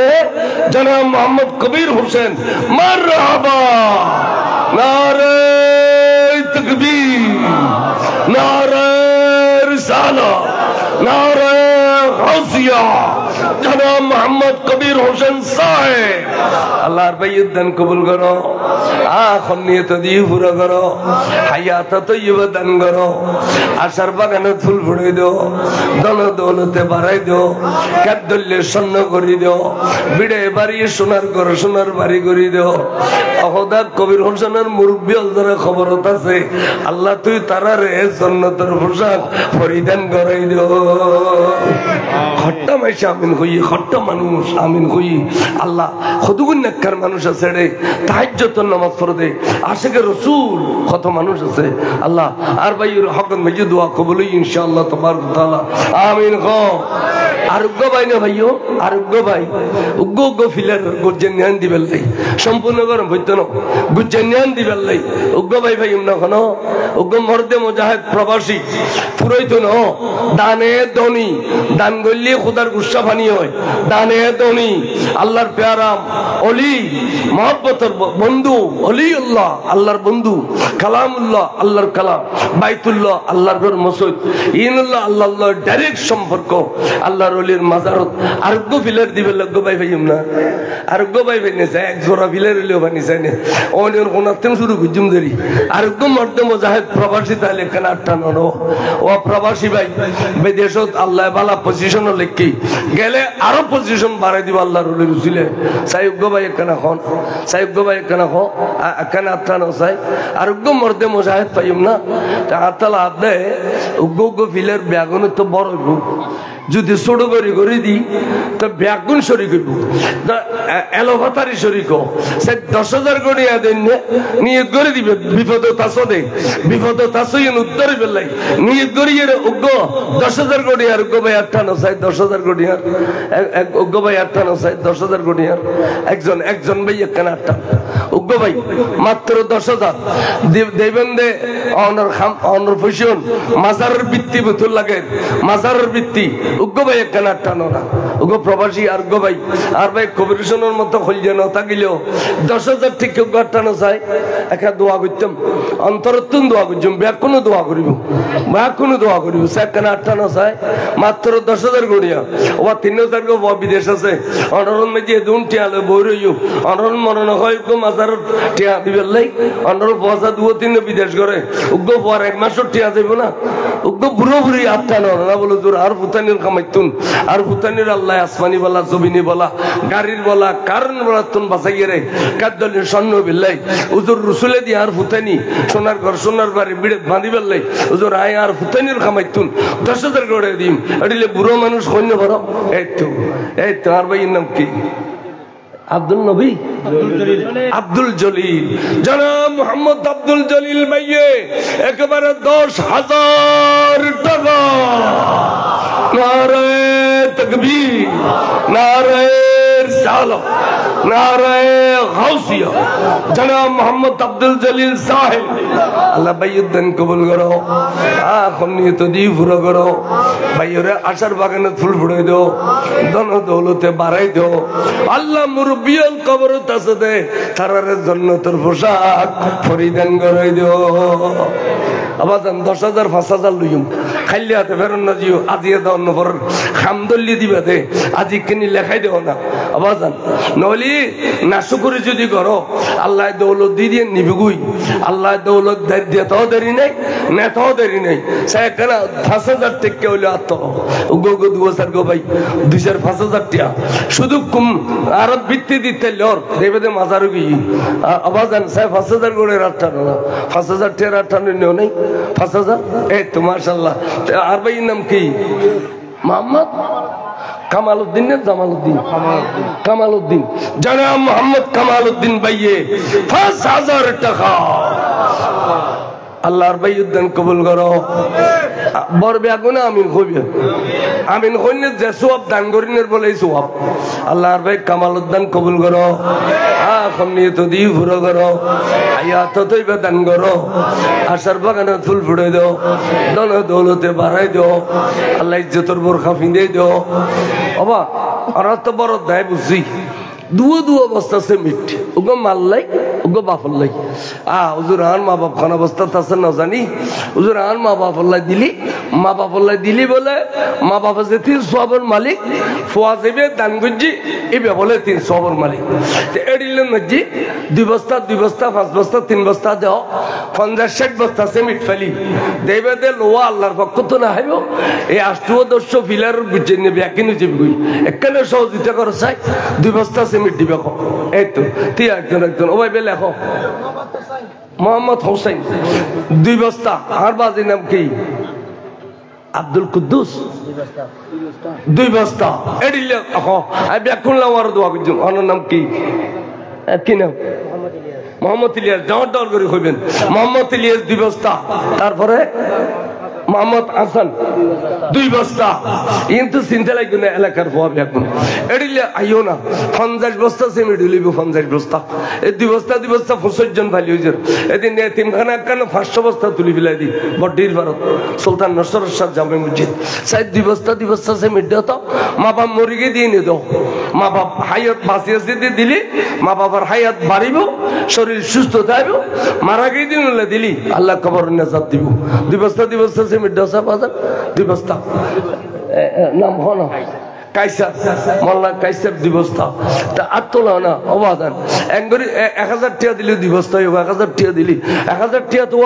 জনাব মোহাম্মদ কবির হোসেন মারহাবা নারে তাকবীর নারে রিসালাত নারে গাউসিয়া জনাব মোহাম্মদ কবির হোসেন সাহেব আল্লাহর বাইয়ত দান কবুল করো আখন নিয়ত দিয়ে পুরো করো হায়াত তৈয়বা দান করো আশার বাগানে ফুল ফুড়ে দিও দল দৌলতে বাড়াই দিও কাদ্দল্যের স্বর্ণ করে দিও বিড়ে বাড়িয়ে সোনার ঘর সোনার বাড়ি করে দিও অহদা কবির হোসেনের মুরব্বী অলদারে খবরত আছে আল্লাহ তুই তারা রে জন্নতের পোশাক পরিধান করাই দিও খট্টা মাইসা আমিন হই খট্টা মানুষ আমিন হই আল্লাহ কতগুণ নেককার মানুষ আছে রে তাহাজ্জুদের নামাজ পড়ে আশিকে রাসূল কত মানুষ আছে আল্লাহ আর ভাইয়ের হকন ভাই দোয়া কবুল ইনশাআল্লাহ তাবারক তাআলা আমিন গো আরোগ্য ভাই না ভাইও আরোগ্য ভাই উগ্গ ফিলার গুজ্জেনিয়ান দিবেল লাই সম্পূর্ণ গরম হইতো না গুজ্জেনিয়ান দিবেল লাই উগ্গ ভাই ভাই না কোন উগ্গ মর্দে মুজাহিদ প্রবাসী পুরোইতো না দানে দনি দান গল্লি খোদার গুসা পানি হয় দানে দনি আল্লাহর পেয়ারাম অলি মহব্বতের বন্ধু অলিউল্লাহ আল্লাহর বন্ধু কালামুল্লাহ আল্লাহর কালাম বাইতুল্লাহ আল্লাহর ঘর মসজিদ ইনুল্লাহ আল্লাহ ডাইরেক্ট সম্পর্ক আল্লাহর অলির মাজারত আরোগ্য ফিলার দিবে লগ্য ভাই ভাই না আরোগ্য ভাই ভাই নেছে এক জোড়া ফিলার হইলেও বানিয়েছে না অনির কোনাতেন শুরু গুজুম ধরি আরোগ্য মর্দে মুজাহিদ প্রবাসী তাহলে কেন আটটা নড়ো ও প্রবাসী ভাই বিদেশত আল্লাহ বালা পজিশন লেখি গেলে আরো পজিশন বাড়াই দিব আল্লাহর অলির উচিলে সাইব ভাই কেন খন সাইব ভাই কেন খ কেন আটটা ন চাই আরোগ্য মর্দে মুজাহিদ পাইম না আটটালা হাত দেয় উগ্গ ফিলার ব্যাগুন তো বড় যদি ছোট করে দিই তো ব্যাগুন শরী করব এলোভাতারি শরিক সে 10,000 গড়িয়া দেন নিয়োগ করে দিবে বিপদ তাসদে বিপদ তাসই উত্তর বেলাই নিয়োগ করিয়ে উগ্গ 10,000 গড়িয়ার উগ্গ ভাই 58 চাই 10,000 গড়িয়ার উগ্গ ভাই 58 চাই 10,000 গড়িয়ার একজন ভাই একখানা 8 উগ্গ ভাই মাত্র 10,000 দেবেন দে অনর ফসন মাজারের বৃত্তি বুতুল লাগে মাজারের বৃত্তি উগ্গ ভাই একখানা 8 না উগ্গ প্রবাসী আর গো ভাই আর ভাই কবিরশনের মতো হইল না থাকিলেও 10,000 ঠিক উগ্গ 8 চাই একটা দোয়া করতাম অন্তরত্তুন দোয়া করতাম ব্যাকুনো দোয়া করিব ব্যাকুনো দোয়া করিব একখানা 8 চাই মাত্র 10,000 গড়িয়া ও 3,000 গো বিদেশ আছে অনরন মেজে দুন টিয়ালে বই রইও অনরন মরণ হয় গো মাজার টিয়া দিবেল লাই অনর পয়সা 2-3 বিদেশ করে উগ্গ পর এক মাসের টিয়া যাইব না উগ্গ বুড়ো বুড়ি 8 না বলো তোর আর ভুতানির কামাইতুন আর ভুতানির আল্লাহ আসমানি বলা জমিনি বলা গাড়ির বলা কারণ বলা তুন বাঁচাইয়ে রে কাদ্দলের স্বর্ণ বিল্লাই হুজুর রসুলে দিয়ে আর ভুতানি সোনার ঘর সোনার বাড়ি বিড়ে বাঁধি বেললাই হুজুর আয় আর ভুতানির কামাইতুন 10,000 করে দিম এটিলে বুড়ো মানুষ কন্য বড় এই তো আর ভাইয়ের নাম কি আব্দুল নবী আব্দুল জলিল জনাব মোহাম্মদ আব্দুল জলিল ভাইয়ে একেবারে 10,000 টাকা নারে তাকবীর নারে রিসালাত নারে গাউসিয়া জনাব মোহাম্মদ আব্দুল জলিল সাহেব আল্লাহ ভাইয়ের দান কবুল করো এখন নিয়ত দিয়ে পুরো করো ভাইয়ের আশার বাগানে ফুল ফুড়ে দাও ধন দৌলতে বাড়াই দাও আল্লাহ মুরব্বিয়াল কবরত আছে দে তারার জান্নাতের পোশাক পরিধান করাই দাও আবার 10,000 5,000 লইম খাইলে হাতে ফেরন না জিও আজিয়ে দাও নবর খামদল্লি দিবা দে আজি কিনি লেখাই দেও না আবার নলি নাশুকুরি যদি করো আল্লাহ দৌলত দিয়ে নিবিগুই আল্লাহ দৌলত দিতেও দেরি নেই নেতাও দেরি নেই সে কেন 5,000 টেকে হইলে আত্ম গো 2,000 গো ভাই 2,000-5,000 টিয়া শুধু আর বৃত্তি দিতে লর দেবে দে মাজারু গিয়ে আবার সে 5,000 করে 8 না 5,000 টিয়ার 8 নেও নেই 5,000 এই তো মাশাআল্লাহ আর ভাই নাম কি মোহাম্মদ কামালউদ্দিন না জামালউদ্দিন কামালউদ্দিন জনাব মোহাম্মদ কামালউদ্দিন ভাইয়ে 5,000 টাকা আল্লাহর ভাইয়ের দান কবুল করো বড় বেগুনা আমিন কইবে আমিন কইলে যে সওয়াব দান করিনের বলে সওয়াব আল্লাহর ভাই কামালউদ্দিন কবুল করো এখন নিয়ত দিয়ে পুরো করো হায়াত তৈবা দান করো আশার বাগানে ফুল ফুড়ে দাও ধন দৌলতে বাড়াই দাও আল্লাহ ইজ্জতের বোরখা পিঁধে দাও বাবা আর তো বড় দেয় বুঝছি দুও অবস্থা আছে মিট ওগো মাল্লাই ওগো বাফল্লাই হুজুর আর মা বাপ খান অবস্থা আছে না জানি হুজুর আর মা বাফল্লাই দিলি মা বাপলাই দিলি বলে মা বাবা যে 3 সবের মালিক ফুয়া যাবে দান গুজি এবে বলে 3 সবের মালিক এডিলে নজি 2 বস্তা 5 বস্তা 3 বস্তা দাও 50-60 বস্তা সিমেন্ট ফেলি দেবে দে লোয়া আল্লাহর পক্ষ তো না হইব এই 800 ফিলার বুঝে নেবে কিনে যাবে কই একখানে সহযোগিতা করে চাই 2 বস্তা সিমেন্ট দিবে এই তো তুই একজন ওই বেলে লেখো মোহাম্মদ হোসেন 2 বস্তা আর বাজি নাম কি আব্দুল কুদ্দুস 2 বস্তা এডিলে আই ব্যাকুল লাওয়ার দোয়া করছেন ওনার নাম কি কি নাম মোহাম্মদ ইলিয়াস ডর করে কইবেন মোহাম্মদ ইলিয়াস 2 বস্তা তারপরে মোহাম্মদ হাসান 2 বস্তা কিন্তু চিন্তা লাগবে না এলাকার হওয়া এখন এডিলে আইও না 50 বস্তা সিমেন্ট হইব 50 বস্তা এই 2 বস্তা 25 জন ভালি হইছে এদিন এতিমখানা কেন 500 বস্তা তুলি ফেলাই দি বড়ির ভারত সুলতান নসরুল শাহ জামে মসজিদ সাই 2 বস্তা সিমেন্ট দাও তো মা বাপ মরে গিয়ে দিয়ে দাও মা বাপ হায়াত বাঁচিয়ে দিয়ে দিলি মা বাবার হায়াত বাড়িব শরীর সুস্থ থাকবে মারা গিয়ে দিন দিলি আল্লাহ কবর নাজাত দিব 2 বস্তা সিমেন্ট দাও বাজার 2 বস্তা নাম হলো কাইসার মোল্লা কাইসার 2 বস্তা তা আত্মলা না অবাদান একবারে 1000 টাকা দিলে 2 বস্তা হইব 1000 টাকা দিলি 1000 টাকা তো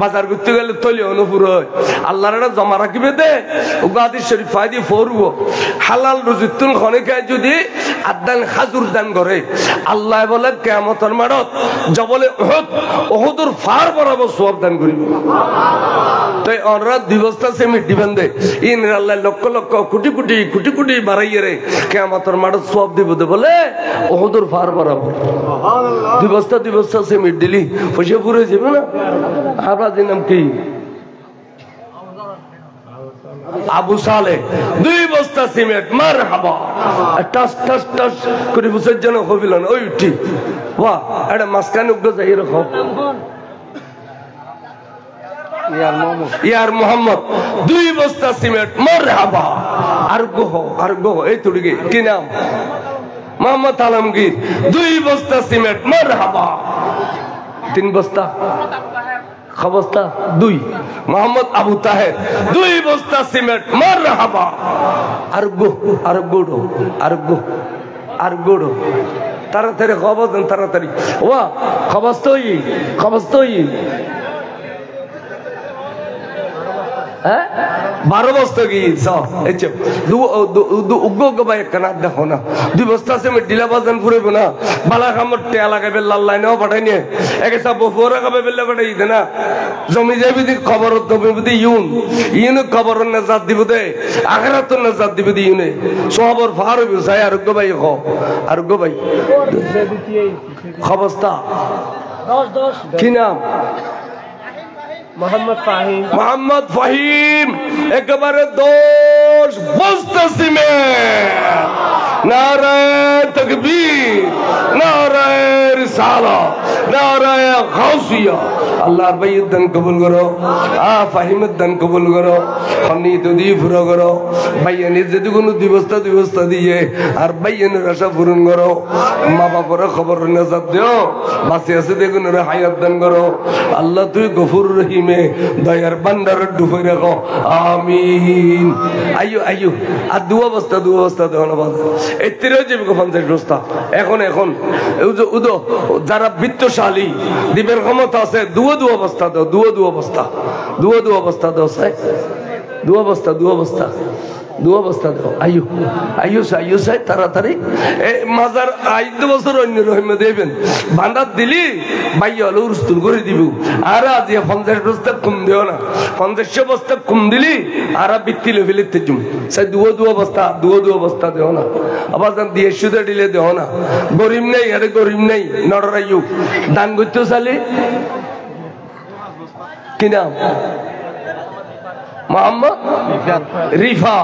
বাজার করতে গেলে তৈলি অনুপুর হয় আল্লাহর জমা রাখিবে দে উগাদি শরীফ ফায়দি ফরব হালাল রুজিতুল খনিকায় যদি আদান খাজুর দান করে আল্লাহ বলে কিয়ামতের মাঠত জবলে উহুদুর ফার বরাবর সওয়াব দান করিব তাই ওরা 2 বস্তা সিমেন্ট দিবেন দে ইন আল্লাহ লক্ষ লক্ষ কোটি কোটি বাড়াইয়ে রে কিয়ামতের মাঠত সওয়াব দিব দে বলে উহুদুর ফার বরাবর সুবহানাল্লাহ 2 বস্তা সিমেন্ট দিলি পয়সা পুরো যাবে না আপনার নাম কি আবু সালে 2 বস্তা সিমেন্ট মারহাবা টাস টাস টাস করে বুঝার জন্য হবিল না ওই ঠিক বাহ এটা মাসকান উগ্র যাই রাখো ইয়ার মোহাম্মদ 2 বস্তা সিমেন্ট মারহাবা আর গো এই তুড়িগে কি নাম মোহাম্মদ আলমগীর 2 বস্তা সিমেন্ট মারহাবা 3 বস্তা খবস্তা 2 মোহাম্মদ আবু তাহের 2 বস্তা সিমেন্ট মারহাবা আর গুড়ো তাড়াতাড়ি খবর দেন তাড়াতাড়ি ওয়া খবস্তই 12 বস্তা কি উগ্র ভাই কানা দেখো না 2 বস্তা সিমেন্ট ডিলা বাজান ফুরইব না বালা কামর টেয়া লাগাবে লাল লাইনেও পাঠাই নিয়ে একে সব বফুরা খাবে বেলে পাঠাই দে না জমি যাবি দি খবর দবে বুদি ইউন খবর নাজাত দিব দে আখিরাত নাজাত দিব দি ইউনে সবর ফার হইব সাই আরোগ্য ভাই খবস্তা 10 কি নাম মোহাম্মদ ফাহিম একেবারে 10 বস্তা সিমেন্ট নারায়ে তাকবীর নারায়ে রিসালাত নারায়ে গাউসিয়া আল্লাহর বাইত দান কবুল করো ফাহিমের দান কবুল করো খনি তো দিয়ে পুরো করো ভাইয়ানের যদি কোনো 2 বস্তা দিয়ে আর ভাইয়ানের আশা পূরণ করো মা বাবার খবর নাজাত দিও বাঁচে আছে দেখুন হায়াত দান করো আল্লাহ তুই গফুর রহিমে দয়ার ভান্ডার ডুবে রাখো আমিন আইয়ো আর 2 বস্তা দেও না বাবা এতিরও যাবে 50 বস্তা এখন উদো যারা বিত্তশালী দিবের ক্ষমতা আছে 2 বস্তা দাও 2 বস্তা দাও সাই 2 বস্তা দাও আইয়ো সাই তাড়াতাড়ি মাজার 5 বছর অন্য রহিমে দেবেন ভান্ডার দিলি ভাই হলো উরস্তুল করে দিব আর আজ 50 বস্তা কম দিও না 50 বস্তা কম দিলি আর বিত্তিলে ফেলিতে জুম সাই 2 বস্তা দেও না আবার দিয়ে সুদে দিলে দেও না গরিব নেই নড়রাইও দান করতে চালি কি নাম मोहम्मद रिफा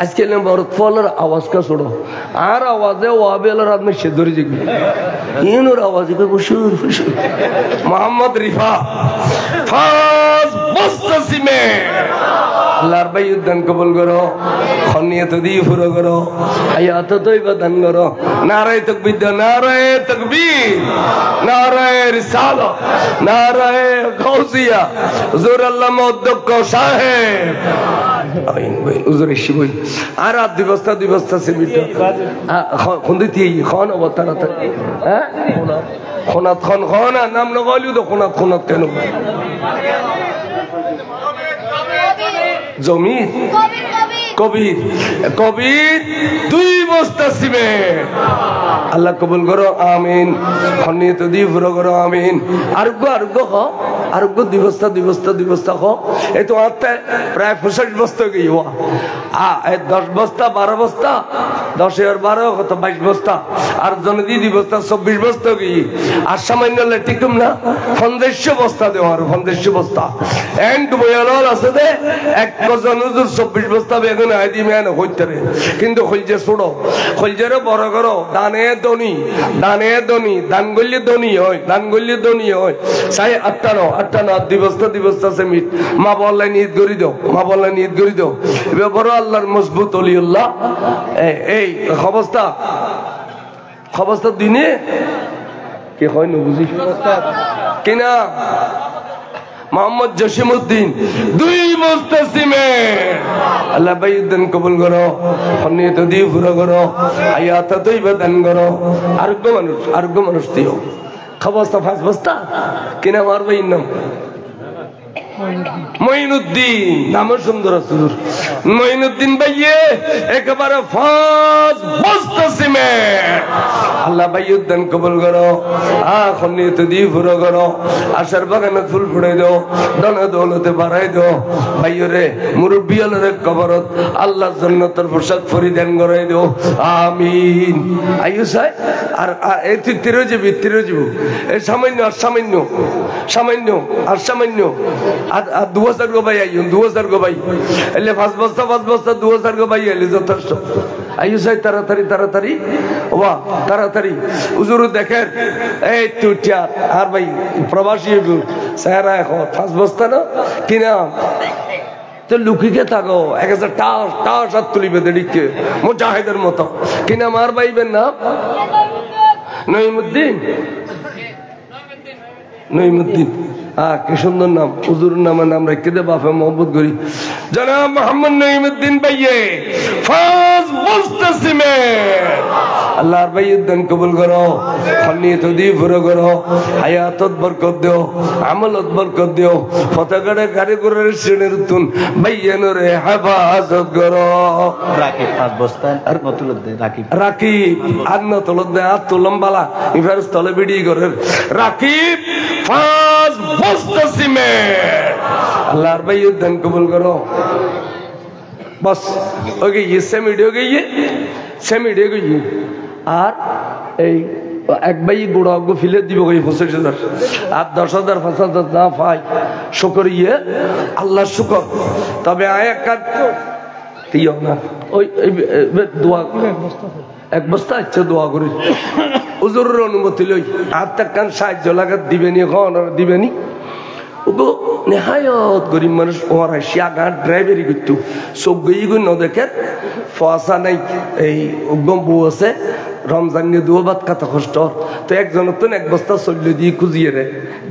आज के लिए बहुत फॉलोअर आवाज का सुनो आर आवाज है वो आबे अलग रात में शेदुरी जी ये नूर आवाज है कोई शुर मोहम्मद रिफा फास बस्ती में আল্লাহর বাইয়ুত দান কবুল করো খনিয়ত দি পুরো করো হায়াত তৈবা দান করো নারায়ে তাকবীর দাও নারায়ে তাকবীর নারায়ে রিসালাত নারায়ে গাউসিয়া হুজুর আল্লামা অধ্যক্ষ সাহেব আমিন ভাই হুজুর এসে বই আর রাত দুই বস্তা সিমেন্ট কোন দিতে খন অবতার হ্যাঁ খনাত খন নাম না গলিও তো খনাত কেন জমি কবির 2 বস্তা সিমেন্ট আল্লাহ কবুল করো আমিন খনিয়ত দি পুরো করো আমিন আরোগ্য 2 বস্তা হ এই তো প্রায় 65 বস্তা গই হওয়া 10 বস্তা 12 বস্তা 10 আর 12 কত 22 বস্তা আর জনে দি 2 বস্তা 24 বস্তা গই আর সামান্য লেটিকুম না 500 বস্তা দেও আর 500 বস্তা এন্ড বয়াল আছে দে এক কজন হুজুর 24 বস্তা বেগুন আইদি মেন হইতরে কিন্তু কইজে ছোড়ো কইজেরে বড় করো দানে দনি দান গল্লি দনি হয় চাই 8 বস্তা সেমিট মা বললাই নিয়ত করি দাও এবার বড় আল্লাহর মজবুত ওলিউল্লাহ এই অবস্থা দিনে কি হয় না বুঝি কিনা মোহাম্মদ জসিমউদ্দিন 2 বস্তা সিমেন্ট আল্লাহ বাইউদ্দিন কবুল করো খনিয়ত দি পুরো করো হায়াত তৈবা দান করো আরোগ্য মানুষ দিও খবস্তা 5 বস্তা কিনা আমার ভাইয়ের নাম মঈনুদ্দিন নাম সুন্দর সুন্দর মঈনুদ্দিন ভাইয়ে একেবারে 5 বস্তা সিমেন্ট আল্লাহ বাইউদ্দিন কবুল করো খনিয়ত দি পুরো করো আশার বাগানে ফুল ফুড়াই দাও ধনে দৌলতে বাড়াই দাও ভাইয়রে মুরব্বিয়ালের কবরত আল্লাহ জান্নাতের পোশাক পরিধান করাই দাও আমিন আইসাই আর এই তিরো যাবি এই সামান্য আর 2000 গো ভাই আইন 2000 গো ভাই এলে 5 বস্তা 2000 গো ভাই এলে যথেষ্ট আইসাই তাড়াতাড়ি ওয়া তাড়াতাড়ি হুজুর দেখেন এই তুইটা আর ভাই প্রবাসী চেহারা এখন 5 বস্তা না কিনা তো লুকিকে থাকো 1000 টাস হাত তুলিবে দেড়িকে মুজাহিদের মতো কিনা মার ভাইবেন না নঈমুদ্দিন কি সুন্দর নাম হুজুর নামের নাম রেখে দে বাপে মোহাম্মদ করি জনাব মোহাম্মদ নঈমুদ্দিন ভাইয়ে 5 বস্তা সিমেন্ট আল্লাহর বাইউদ্দিন কবুল করো খনিয়ত দি পুরো করো হায়াতত বরকত দিও আমলত বরকত দিও ফতেগড়ে কারিগরের শ্রেণীর তুন বাইয়ানরে হেফাজত করো রাকিব 5 বস্তা আর নতুলত দে রাকিব আর নতুলত দে আর তুলমবালা ইফার স্থলে বিডি করে রাকিব 5 বস্তা সিমেন্ট আল্লাহর বাইউদ্দিন কবুল করো बस हो गई ये सेमिड हो गई আর এই এক ভাই গোড়া অগ্য ফিলে দিব 25,000 আর 10,000 5,000 না পাই শুকরিয়ে আল্লাহ শুকর তবে আয়া কাট দিও না ওই দোয়া এক বস্তা ইচ্ছা দোয়া করি হুজুরের অনুমতি লই আর টাকান সাহায্য লাগাত দিবেনি এখন আর দিবেনি ওগো নেহায়ত গরিব মানুষ ওর আসিয়া গাঁ ড্রাইভারি করতো চোখ গই গই নদেখে ফসা নাই এই উগম বউ আছে রমজান নিয়ে দুও ভাত খাতা কষ্ট তো একজনের তো 1 বস্তা চল্লি দিয়ে খুঁজিয়ে রে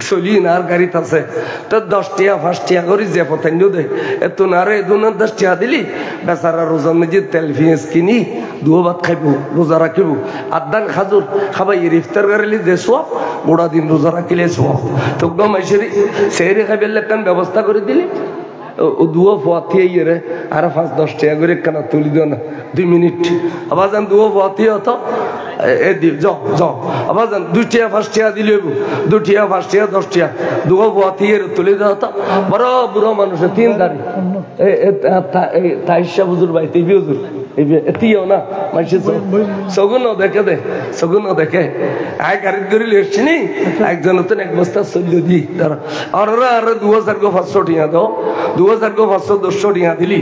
চলি না আর গাড়িতে আছে তো 10 টাকা 5 টাকা করে যে পথান্য দে এত না রে 10 টাকা দিলি বেচারা রোজার নিজে তেল পেঁয়াজ কিনি দুও ভাত খাইব রোজা রাখিব আদান খাজুর খাবাই ইফতার করিলি যে সব গোড়া দিন রোজা রাখিলে সব তো গম এসে সেরে খাইবেল একখান ব্যবস্থা করে দিলি ও দুও পথে রে আর 5-10 টাকা করে একখানা তুলি দিও না 2 মিনিট আবার যান দুও পথে হতো এ দি যাও আবার যান 2 টাকা 5 টাকা দিলে 2 টাকা 5 টাকা 10 টাকা দুও পথে তুলে দেওয়া হতো বড় বুড়ো মানুষের 3 দাঁড়ি এই তাইশা হুজুর ভাই টিভি হুজুর এতিও না মানুষ সগুন দেখে আয় গাড়ি ধরে এসছি নি একজন তো 1 বস্তা চল্লি দি তারা আর 2000 500 টাকা দাও 2500 টিয়া দিলি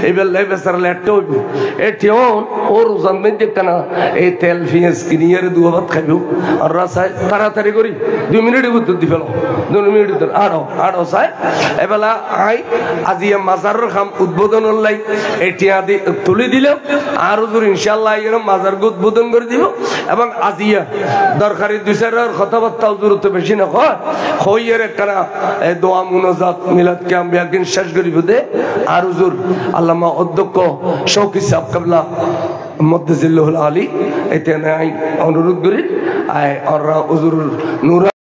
এবার লাই বেচার লেটটা হইব এটিও ওর ওজন মধ্যে কেনা এই তেল পেঁয়াজ কিনিয়ে 2 ভাত খাইব আর রাসায় তাড়াতাড়ি করি 2 মিনিটের উত্তর দি ফেলো 2 মিনিট উত্তর আরো চাই এবেলা আই আজি মাজারের খাম উদ্বোধনের লাই এটিয়া তুলে দিলাম আর হুজুর ইনশাআল্লাহ এরকম মাজার উদ্বোধন করে দিব এবং আজিয়া দরকারি 2-4 কথাবার্তা হুজুর তো বেশি না হয় হইয়ের একখানা দোয়া মুনাজাত মিলাদ ক্যাম্প একদিন শেষ করিব দে আর হুজুর আল্লামা অধ্যক্ষ শৌকী সাহেব কাবলা মদ্দেজিল্লাহুল আলী এতে অনুরোধ করি হুজুর নূর